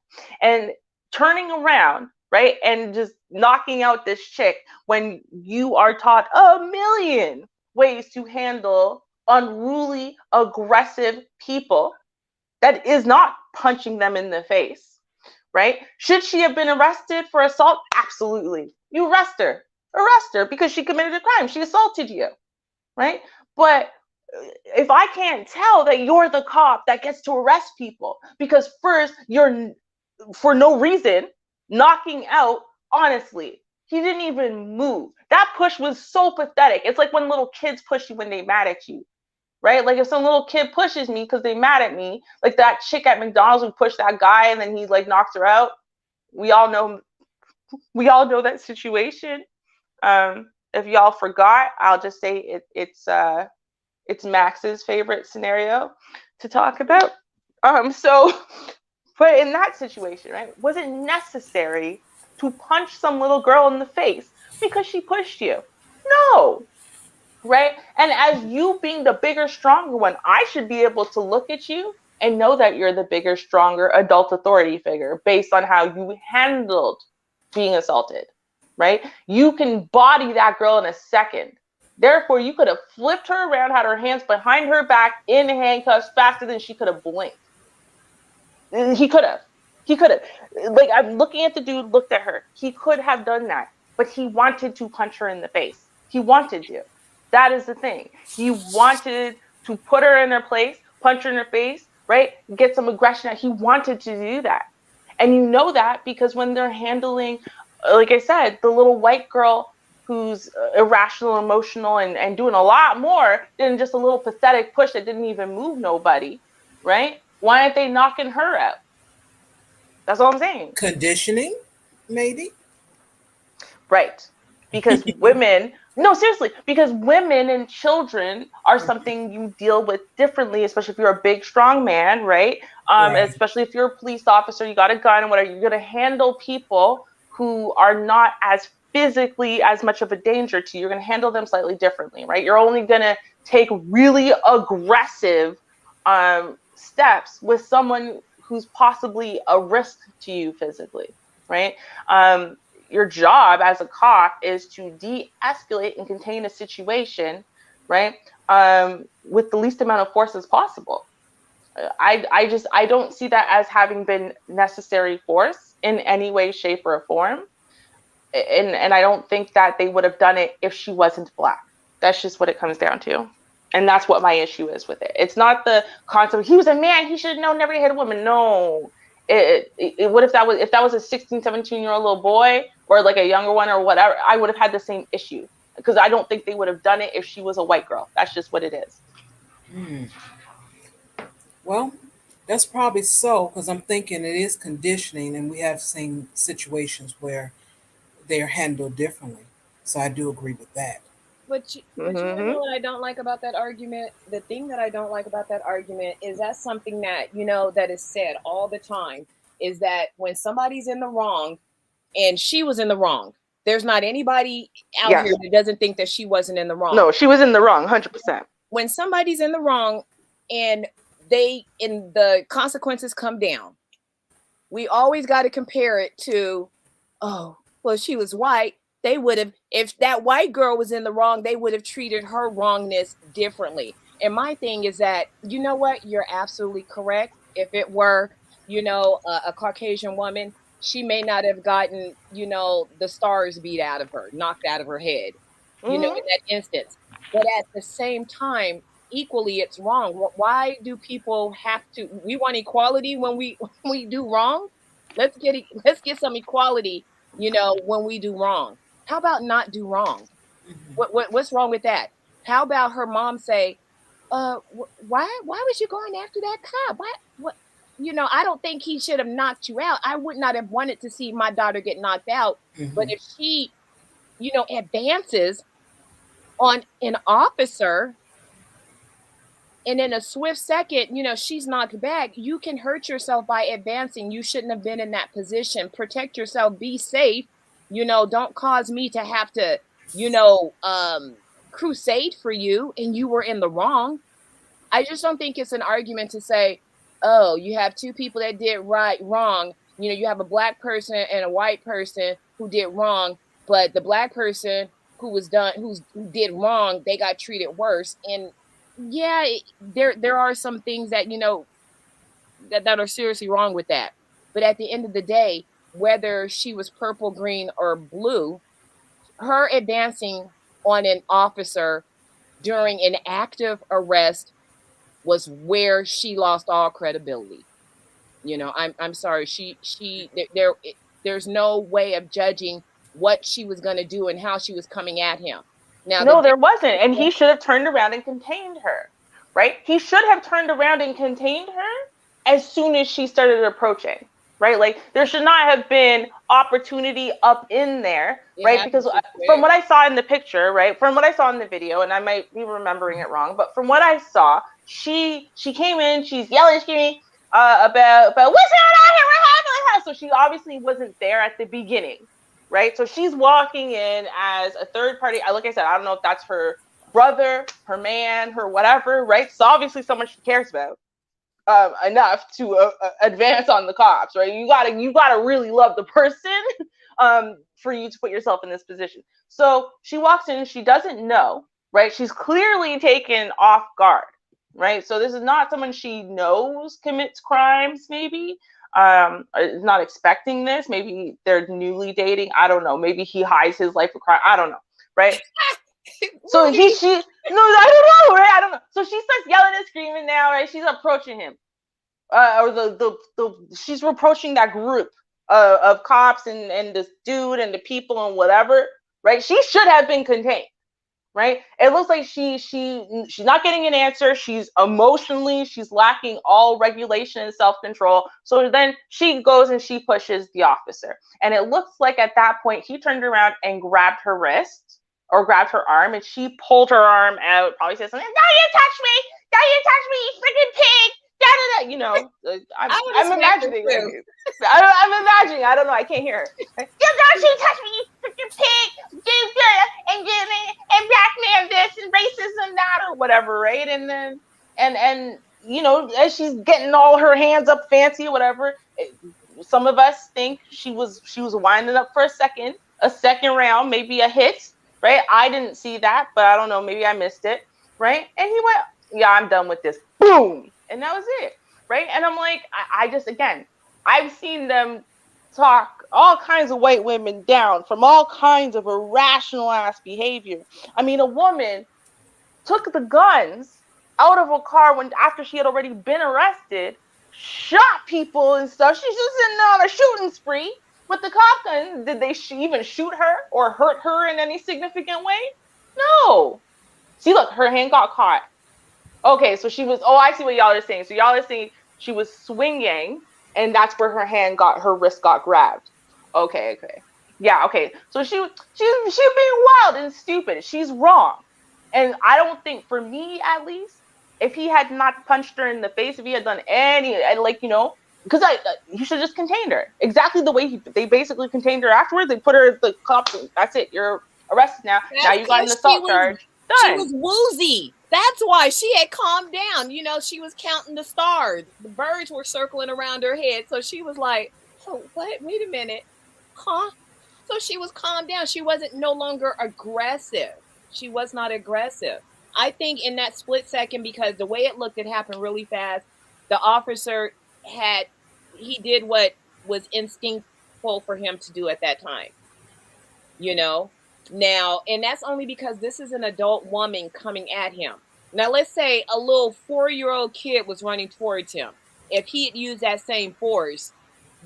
And turning around, right, and just knocking out this chick when you are taught a million ways to handle unruly, aggressive people, that is not punching them in the face, right? Should she have been arrested for assault? Absolutely. You arrest her because she committed a crime. She assaulted you, right? But if I can't tell that you're the cop that gets to arrest people because first you're for no reason knocking out, honestly, he didn't even move. That push was so pathetic. It's like when little kids push you when they're mad at you, right? Like if some little kid pushes me because they mad at me, like that chick at McDonald's who pushed that guy and then he like knocks her out. We all know that situation. If y'all forgot, I'll just say it's Max's favorite scenario to talk about. So but in that situation, right, was it necessary to punch some little girl in the face because she pushed you? No. Right? And as you being the bigger, stronger one, I should be able to look at you and know that you're the bigger, stronger adult authority figure based on how you handled being assaulted, right? You can body that girl in a second. Therefore, you could have flipped her around, had her hands behind her back in handcuffs faster than she could have blinked. He could have. Like, I'm looking at the dude, looked at her. He could have done that, but he wanted to punch her in the face. He wanted to. That is the thing. He wanted to put her in her place, punch her in her face, right? Get some aggression out. He wanted to do that. And you know that because when they're handling, like I said, the little white girl who's irrational, emotional, and doing a lot more than just a little pathetic push that didn't even move nobody, right? Why aren't they knocking her out? That's all I'm saying. Conditioning, maybe? Right. Because women, no, seriously, because women and children are something you deal with differently, especially if you're a big, strong man, right? Right. Especially if you're a police officer, you got a gun and whatever, you're going to handle people who are not as physically as much of a danger to you. You're going to handle them slightly differently, right? You're only going to take really aggressive steps with someone who's possibly a risk to you physically, right? Your job as a cop is to de-escalate and contain a situation, right? With the least amount of force as possible. I don't see that as having been necessary force in any way, shape, or form. And I don't think that they would have done it if she wasn't Black. That's just what it comes down to. And that's what my issue is with it. It's not the concept, he was a man, he should have known never to hit a woman. No. What if that was a 16, 17-year-old little boy or like a younger one or whatever, I would have had the same issue because I don't think they would have done it if she was a white girl. That's just what it is. Well, that's probably so because I'm thinking it is conditioning and we have seen situations where they're handled differently. So I do agree with that. But you want to know what I don't like about that argument? The thing that I don't like about that argument is that's something that, that is said all the time, is that when somebody's in the wrong, and she was in the wrong, there's not anybody out here that doesn't think that she wasn't in the wrong. No, she was in the wrong, 100%. When somebody's in the wrong and the consequences come down, we always got to compare it to, oh, well, she was white. They would have, if that white girl was in the wrong, they would have treated her wrongness differently. And my thing is that, you know what? You're absolutely correct. If it were, a Caucasian woman, she may not have gotten, the stars beat out of her, knocked out of her head, in that instance. But at the same time, equally, it's wrong. Why do people have to? We want equality when we do wrong. Let's get some equality, when we do wrong. How about not do wrong? What's wrong with that? How about her mom say, why was you going after that cop? What? I don't think he should have knocked you out. I would not have wanted to see my daughter get knocked out. But if she, advances on an officer, and in a swift second, she's knocked back, you can hurt yourself by advancing. You shouldn't have been in that position. Protect yourself. Be safe. Don't cause me to have to, crusade for you, and you were in the wrong. I just don't think it's an argument to say, oh, you have two people that did wrong. You have a black person and a white person who did wrong, but the black person who did wrong, they got treated worse. And yeah, there are some things that, that are seriously wrong with that. But at the end of the day, whether she was purple, green, or blue, her advancing on an officer during an active arrest was where she lost all credibility. I'm sorry. There's no way of judging what she was going to do and how she was coming at him. Now, no, there wasn't. And he should have turned around and contained her, right? He should have turned around and contained her as soon as she started approaching, right? Like, there should not have been opportunity up in there, right? Because from what I saw in the picture, right? From what I saw in the video, and I might be remembering it wrong, but from what I saw, she came in, she's yelling, screaming about what's going on here, what happened? So she obviously wasn't there at the beginning, right? So she's walking in as a third party. Like I said, I don't know if that's her brother, her man, her whatever, right? So obviously someone she cares about enough to advance on the cops, right? You gotta really love the person for you to put yourself in this position. So she walks in, she doesn't know, right? She's clearly taken off guard, right? So this is not someone she knows commits crimes, maybe. Is not expecting this. Maybe they're newly dating. I don't know. Maybe he hides his life of crime. I don't know, right? So I don't know, right? I don't know. So she starts yelling and screaming now, right? She's approaching him, or she's approaching that group of cops and this dude and the people and whatever, right? She should have been contained, right? It looks like she's not getting an answer. She's lacking all regulation and self-control. So then she goes and she pushes the officer, and it looks like at that point he turned around and grabbed her wrist or grabbed her arm, and she pulled her arm out, probably said something, "Don't you touch me! Don't you touch me, you freaking pig!" I'm imagining. I'm imagining. I don't know. I can't hear her. Don't you touch me, you freaking pig! And black man this and racism that or whatever, right? And then and as she's getting all her hands up fancy or whatever, some of us think she was winding up for a second round, maybe a hit, right? I didn't see that, but I don't know, maybe I missed it, right? And he went, "Yeah, I'm done with this." Boom. And that was it, right? And I'm like, I just, again, I've seen them talk all kinds of white women down from all kinds of irrational ass behavior. I mean, a woman took the guns out of a car after she had already been arrested, shot people and stuff. She's just on a shooting spree with the cop gun. Did they even shoot her or hurt her in any significant way? No. See, look, her hand got caught. Okay, so she was, I see what y'all are saying. So y'all are saying she was swinging, and that's where her wrist got grabbed. Okay. Yeah, okay. So she's being wild and stupid. She's wrong. And I don't think, for me at least, if he had not punched her in the face, if he had done any, like, you know, because he should just contained her exactly the way they basically contained her afterwards. They put her, the cops, that's it, you're arrested now. That's now you got an assault charge. She Done. was woozy. That's why she had calmed down. You know, she was counting the stars. The birds were circling around her head. So she was like, oh, what? Wait a minute. Huh? So she was calmed down. She wasn't no longer aggressive. She was not aggressive. I think in that split second, because the way it looked, it happened really fast. The officer he did what was instinctful for him to do at that time. You know? Now, and that's only because this is an adult woman coming at him. Now, let's say a little 4-year-old kid was running towards him. If he had used that same force,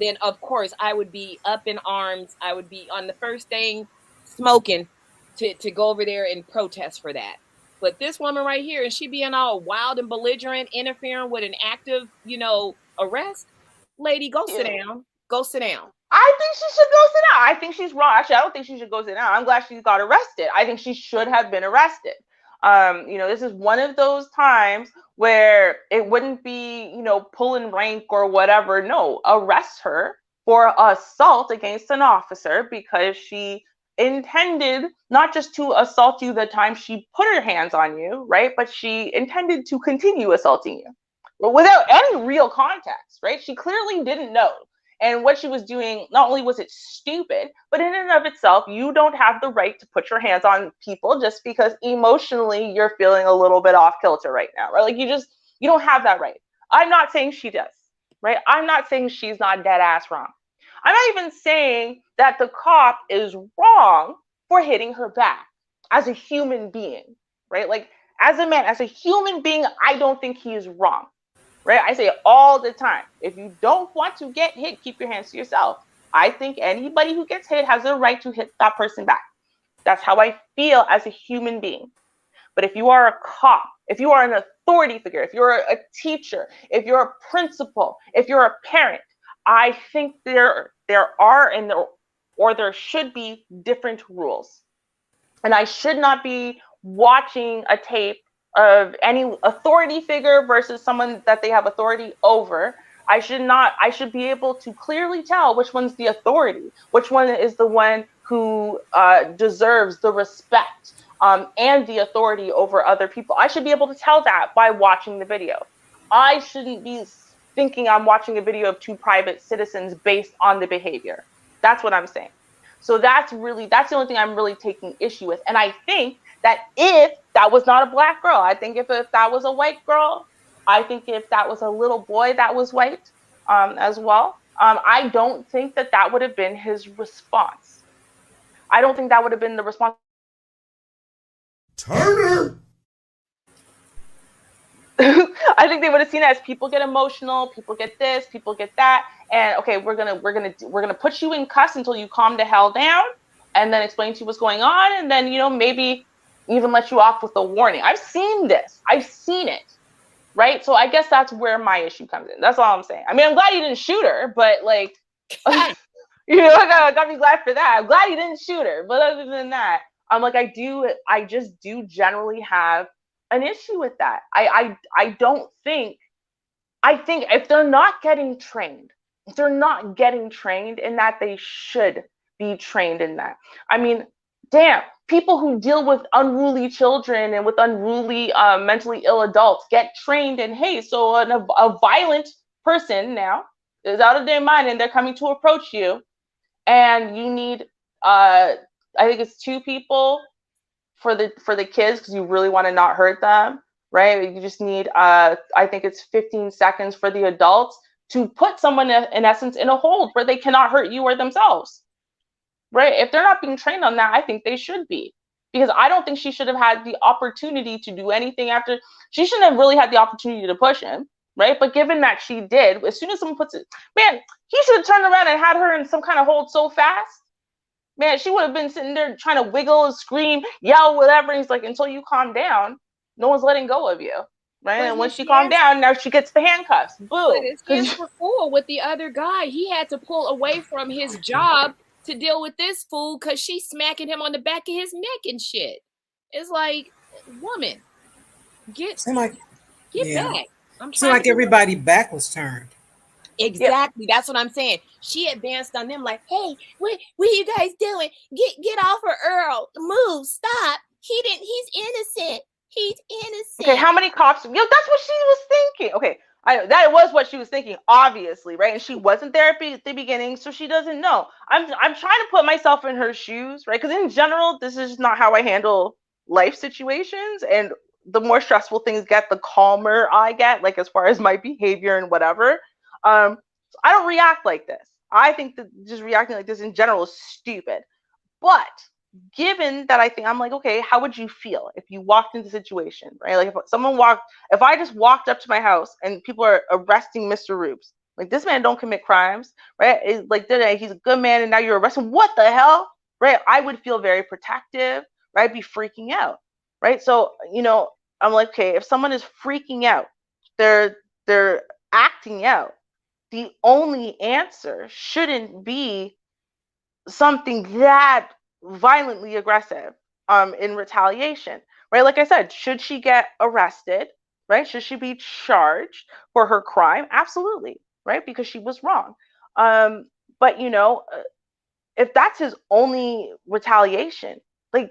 then of course I would be up in arms. I would be on the first thing smoking to go over there and protest for that. But this woman right here, and she being all wild and belligerent, interfering with an active, you know, arrest. Lady, go sit down. Go sit down. I think she should go sit down. I think she's wrong. Actually, I don't think she should go sit down. I'm glad she got arrested. I think she should have been arrested. You know, this is one of those times where it wouldn't be, you know, pulling rank or whatever. No, arrest her for assault against an officer because she intended not just to assault you the time she put her hands on you, right? But she intended to continue assaulting you without any real context, right? She clearly didn't know. And what she was doing, not only was it stupid, but in and of itself, you don't have the right to put your hands on people just because emotionally you're feeling a little bit off kilter right now, right? Like you don't have that right. I'm not saying she does, right? I'm not saying she's not dead ass wrong. I'm not even saying that the cop is wrong for hitting her back as a human being, right? Like as a man, as a human being, I don't think he is wrong. Right? I say it all the time. If you don't want to get hit, keep your hands to yourself. I think anybody who gets hit has a right to hit that person back. That's how I feel as a human being. But if you are a cop, if you are an authority figure, if you're a teacher, if you're a principal, if you're a parent, I think there should be different rules. And I should not be watching a tape of any authority figure versus someone that they have authority over. I should be able to clearly tell which one's the authority, which one is the one who deserves the respect and the authority over other people. I should be able to tell that by watching the video. I shouldn't be thinking I'm watching a video of two private citizens based on the behavior. That's what I'm saying. So that's the only thing I'm really taking issue with. And I think that if that was not a black girl, I think if that was a white girl, I think if that was a little boy that was white as well, I don't think that would have been his response. I don't think that would have been the response. Turner! I think they would have seen it as people get emotional, people get this, people get that, and okay, we're gonna put you in cuffs until you calm the hell down, and then explain to you what's going on, and then maybe even let you off with a warning. I've seen this. I've seen it, right? So I guess that's where my issue comes in. That's all I'm saying. I mean, I'm glad he didn't shoot her, but like, I got me glad for that. I'm glad he didn't shoot her, but other than that, I'm like, I just do generally have an issue with that. I think if they're not getting trained in that, they should be trained in that. I mean, damn, people who deal with unruly children and with unruly mentally ill adults get trained in, hey, so a violent person now is out of their mind and they're coming to approach you, and you need I think it's 2 people for the kids because you really want to not hurt them, right? You just need I think it's 15 seconds for the adults to put someone in essence in a hold where they cannot hurt you or themselves, right? If they're not being trained on that, I think they should be, because I don't think she should have had the opportunity to do anything after. She shouldn't have really had the opportunity to push him, right? But given that she did, as soon as someone puts it, man, he should have turned around and had her in some kind of hold so fast. Man, she would have been sitting there trying to wiggle, scream, yell, whatever. And he's like, until you calm down, no one's letting go of you, right? And when she calmed down, now she gets the handcuffs. Boom. But his hands were full with the other guy. He had to pull away from his job to deal with this fool because she's smacking him on the back of his neck and shit. It's like, woman, get yeah. back. I'm Seemed trying like to everybody back was turned. Exactly. That's what I'm saying. She advanced on them like, hey, what are you guys doing? Get off her, Earl. Move. Stop. He's innocent. He's innocent. Okay, how many cops? That's what she was thinking. Okay, that was what she was thinking, obviously, right? And she wasn't there at the beginning, so she doesn't know. I'm trying to put myself in her shoes, right? Because in general, this is not how I handle life situations, and the more stressful things get, the calmer I get, like as far as my behavior and whatever. So I don't react like this. I think that just reacting like this in general is stupid. But given that I'm like, okay, how would you feel if you walked into the situation, right? Like if I just walked up to my house and people are arresting Mr. Roops, like this man don't commit crimes, right? It's like he's a good man and now you're arresting. What the hell, right? I would feel very protective, right? Be freaking out, right? So, I'm like, okay, if someone is freaking out, they're acting out. The only answer shouldn't be something that violently aggressive in retaliation, right? Like I said, should she get arrested, right? Should she be charged for her crime? Absolutely, right? Because she was wrong. But if that's his only retaliation, like,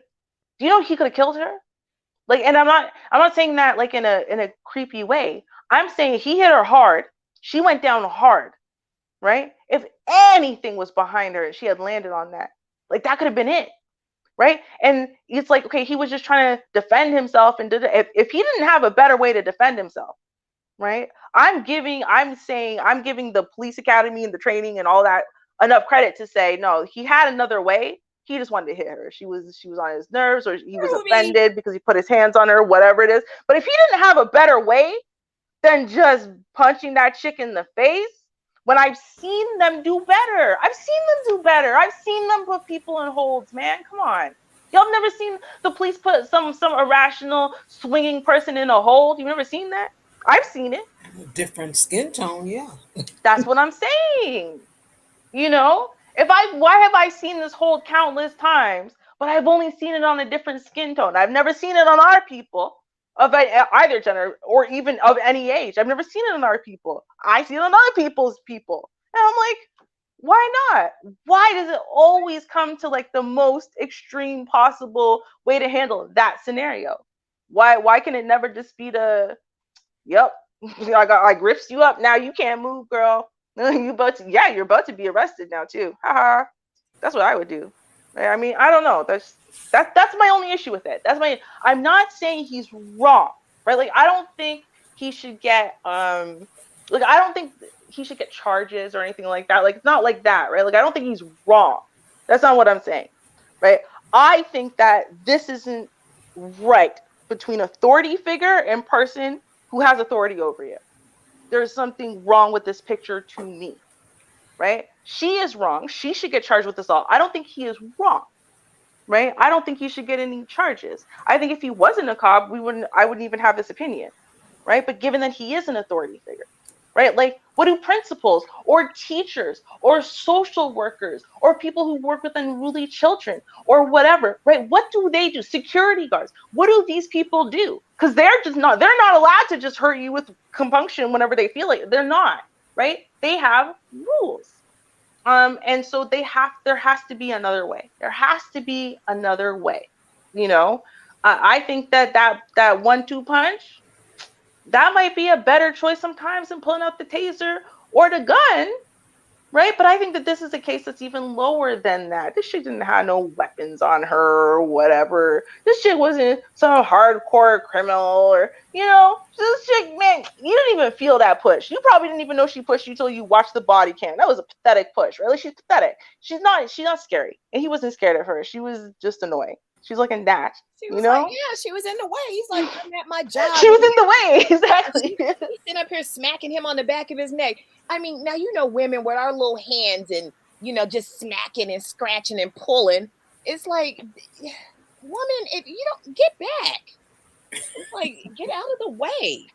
do you know he could have killed her? Like, and I'm not saying that like in a creepy way. I'm saying he hit her hard. She went down hard, right? If anything was behind her, she had landed on that. Like that could have been it, right? And it's like, okay, he was just trying to defend himself, and if he didn't have a better way to defend himself, right? I'm giving the police academy and the training and all that enough credit to say no, he had another way. He just wanted to hit her. She was on his nerves, or he was offended because he put his hands on her, whatever it is. But if he didn't have a better way than just punching that chick in the face, when I've seen them do better. I've seen them put people in holds, man. Come on. Y'all have never seen the police put some irrational swinging person in a hold? You've never seen that? I've seen it. Different skin tone, yeah. That's what I'm saying. Why have I seen this hold countless times, but I've only seen it on a different skin tone? I've never seen it on our people of either gender or even of any age. I've never seen it on our people. I see it on other people's people. And I'm like, why not? Why does it always come to like the most extreme possible way to handle that scenario? Why can it never just be yep, I grips you up, now you can't move, girl. You're about to be arrested now too. Haha. That's what I would do. I mean, I don't know. That's my only issue with it. I'm not saying he's wrong, right? Like I don't think he should get I don't think he should get charges or anything like that. Like it's not like that, right? Like I don't think he's wrong. That's not what I'm saying, right? I think that this isn't right between authority figure and person who has authority over you. There's something wrong with this picture to me, right? She is wrong. She should get charged with assault. I don't think he is wrong, right? I don't think he should get any charges. I think if he wasn't a cop, I wouldn't even have this opinion, right? But given that he is an authority figure, right? Like what do principals or teachers or social workers or people who work with unruly children or whatever, right? What do they do? Security guards. What do these people do? Because they're not allowed to just hurt you with compunction whenever they feel like it. They're not, right? They have rules. And so there has to be another way. There has to be another way. I think that 1-2 punch, that might be a better choice sometimes than pulling out the taser or the gun, right? But I think that this is a case that's even lower than that. This chick didn't have no weapons on her or whatever. This chick wasn't some hardcore criminal or, this chick, man, you didn't even feel that push. You probably didn't even know she pushed you till you watched the body cam. That was a pathetic push, right? Like she's pathetic. She's not scary. And he wasn't scared of her. She was just annoying. She's like a gnat, She was like, yeah, she was in the way. He's like, I'm at my job. She was in the way, exactly. He's sitting up here smacking him on the back of his neck. I mean, now women with our little hands and just smacking and scratching and pulling. It's like, woman, if you don't get back, it's like get out of the way.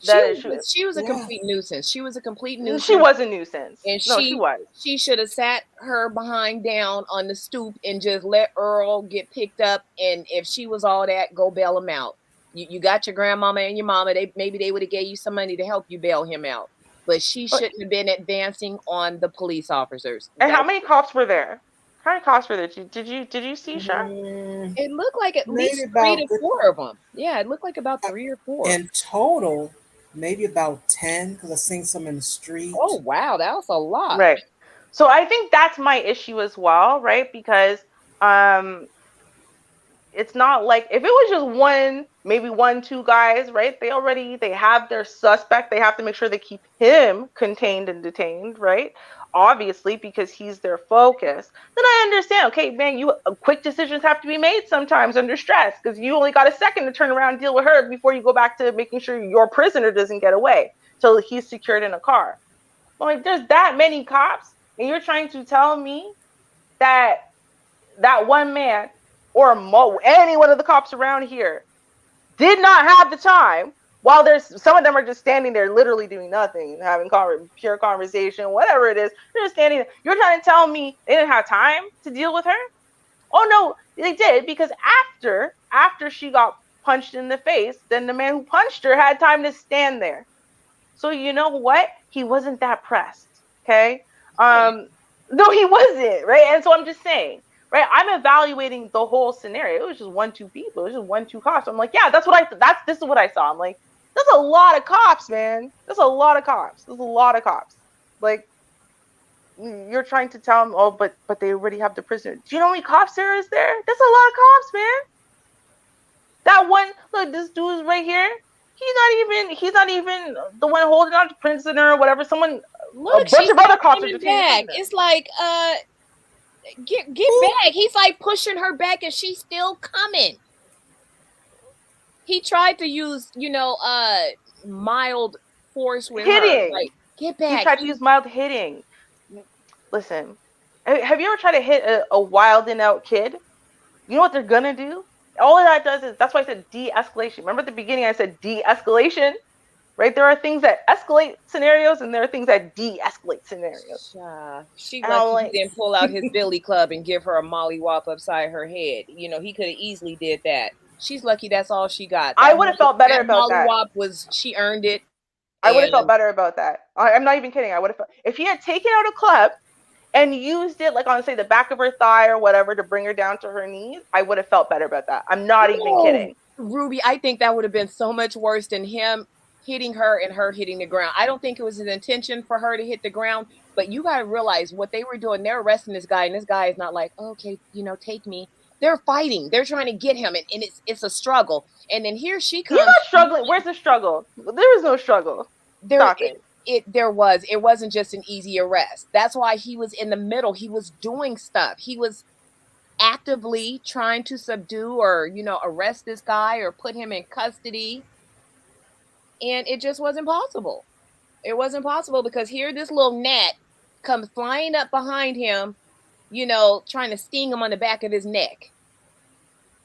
She was a complete nuisance. She was a complete nuisance. She was a nuisance. And she was. She should have sat her behind down on the stoop and just let Earl get picked up. And if she was all that, go bail him out. You got your grandmama and your mama. Maybe they would have gave you some money to help you bail him out. But she shouldn't have been advancing on the police officers. And how many cops were there? How many cops were there? Did you see, Char? It looked like at least 3 to 4 of them. Yeah, it looked like about 3 or 4. In total, maybe about 10, because I've seen some in the street. Oh, wow, that was a lot. Right. So I think that's my issue as well, right? Because it's not like if it was just maybe 1-2 guys, right? They have their suspect. They have to make sure they keep him contained and detained, right? Obviously, because he's their focus. Then I understand. Okay, man, quick decisions have to be made sometimes under stress because you only got a second to turn around and deal with her before you go back to making sure your prisoner doesn't get away till he's secured in a car. Well, like there's that many cops, and you're trying to tell me that one man or any one of the cops around here did not have the time while some of them are just standing there literally doing nothing, having pure conversation, whatever it is. They're just standing there. You're trying to tell me they didn't have time to deal with her? Oh no, they did, because after she got punched in the face, then the man who punched her had time to stand there. So you know what? He wasn't that pressed. Okay. No, he wasn't, right? And so I'm just saying, right? I'm evaluating the whole scenario. It was just 1-2 people. It was just 1-2 cops. I'm like, yeah, this is what I saw. I'm like, that's a lot of cops, man. That's a lot of cops. There's a lot of cops. Like, you're trying to tell them, oh, but they already have the prisoner. Do you know how many cops there is there? That's a lot of cops, man. That one, look, this dude is right here. He's not even the one holding on to prisoner or whatever. Look, a bunch of other cops are back. It's like, get back. He's like pushing her back and she's still coming. He tried to use, mild force with hitting. Her. Like, get back. He tried to use mild hitting. Listen, have you ever tried to hit a wilding out kid? You know what they're gonna do? All of that does is, that's why I said de-escalation. Remember at the beginning I said de-escalation? Right? There are things that escalate scenarios and there are things that de-escalate scenarios. She lucky he didn't pull out his billy club and give her a mollywop upside her head. He could have easily did that. She's lucky that's all she got. I would have felt better about that. Mollywop she earned it. I would have felt better about that. I'm not even kidding. I would have felt, if he had taken out a club and used it like on, say, the back of her thigh or whatever to bring her down to her knees, I would have felt better about that. I'm not even kidding. Ruby, I think that would have been so much worse than him hitting her and her hitting the ground. I don't think it was his intention for her to hit the ground, but you got to realize what they were doing. They're arresting this guy, and this guy is not like, okay, take me. They're fighting. They're trying to get him, and it's a struggle. And then here she comes. He's not struggling. Where's the struggle? There is no struggle. It wasn't just an easy arrest. That's why he was in the middle. He was doing stuff. He was actively trying to subdue or arrest this guy or put him in custody, and it just wasn't possible. It wasn't possible because here this little gnat comes flying up behind him, trying to sting him on the back of his neck.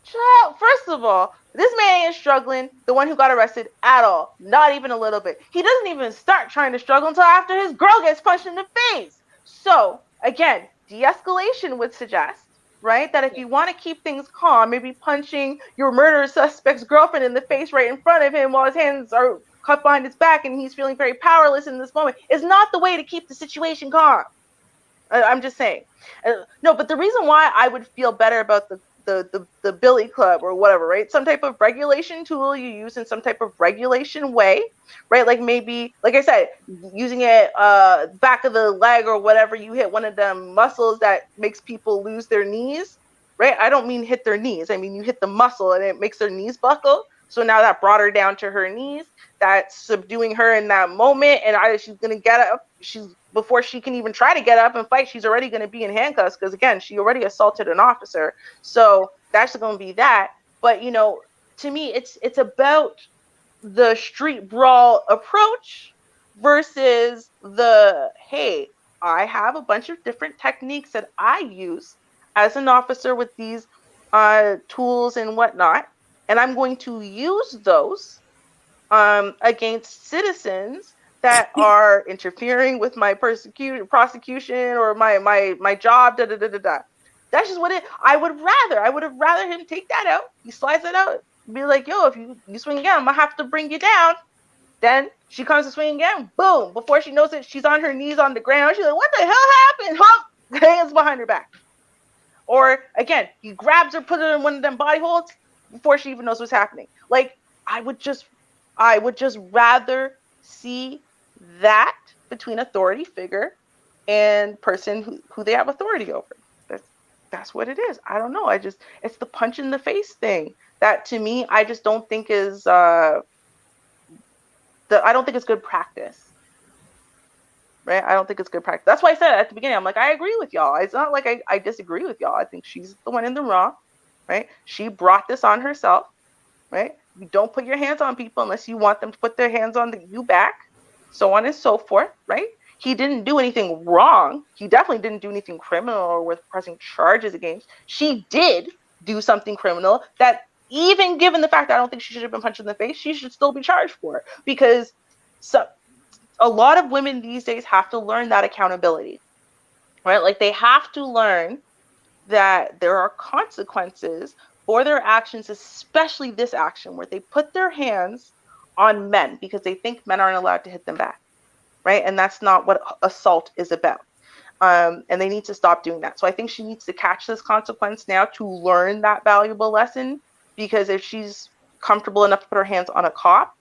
Child, first of all, this man ain't struggling, the one who got arrested, at all. Not even a little bit. He doesn't even start trying to struggle until after his girl gets punched in the face. So, again, de-escalation would suggest, right, that if you want to keep things calm, maybe punching your murder suspect's girlfriend in the face right in front of him while his hands are cuffed behind his back and he's feeling very powerless in this moment is not the way to keep the situation calm. I'm just saying. No, but the reason why I would feel better about the billy club or whatever, right? Some type of regulation tool you use in some type of regulation way, right? Like maybe, like I said, using it back of the leg or whatever, you hit one of them muscles that makes people lose their knees, right? I don't mean hit their knees. I mean, you hit the muscle and it makes their knees buckle. So now that brought her down to her knees. That's subduing her in that moment. And either she's going to get up. Before she can even try to get up and fight, she's already going to be in handcuffs because, again, she already assaulted an officer. So that's going to be that. But, to me, it's about the street brawl approach versus hey, I have a bunch of different techniques that I use as an officer with these tools and whatnot. And I'm going to use those against citizens that are interfering with my prosecution or my job. Da da da da da. That's just what it. I would have rather him take that out. He slides it out. Be like, yo, if you swing again, I'm gonna have to bring you down. Then she comes to swing again. Boom! Before she knows it, she's on her knees on the ground. She's like, what the hell happened? Hump! Hands behind her back. Or again, he grabs her, puts her in one of them body holds before she even knows what's happening. Like, I would just rather see that between authority figure and person who they have authority over. That's what it is. I don't know. It's the punch in the face thing that to me I just don't think is I don't think it's good practice. Right? I don't think it's good practice. That's why I said at the beginning, I'm like, I agree with y'all. It's not like I disagree with y'all. I think she's the one in the wrong, right? She brought this on herself, right? You don't put your hands on people unless you want them to put their hands on you back, so on and so forth, right? He didn't do anything wrong. He definitely didn't do anything criminal or worth pressing charges against. She did do something criminal that, even given the fact that I don't think she should have been punched in the face, she should still be charged for it, because a lot of women these days have to learn that accountability, right? Like, they have to learn that there are consequences for their actions, especially this action where they put their hands on men because they think men aren't allowed to hit them back, right? And that's not what assault is about. And they need to stop doing that. So I think she needs to catch this consequence now to learn that valuable lesson, because if she's comfortable enough to put her hands on a cop,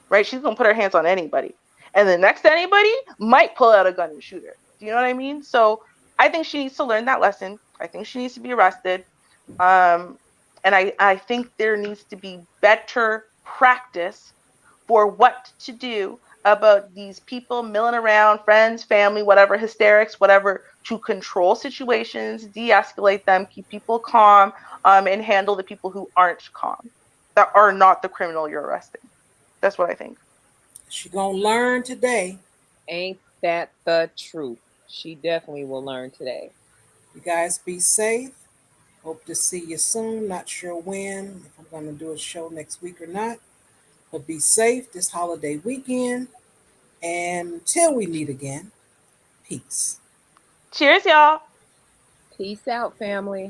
right, she's going to put her hands on anybody. And the next anybody might pull out a gun and shoot her. Do you know what I mean? So I think she needs to learn that lesson. I think she needs to be arrested. And I think there needs to be better practice for what to do about these people milling around, friends, family, whatever, hysterics, whatever, to control situations, de-escalate them, keep people calm, and handle the people who aren't calm, that are not the criminal you're arresting. That's what I think. She gonna learn today. Ain't that the truth? She definitely will learn today. You guys be safe. Hope to see you soon. Not sure when, if I'm gonna do a show next week or not. But be safe this holiday weekend. And until we meet again, peace. Cheers, y'all. Peace out, family.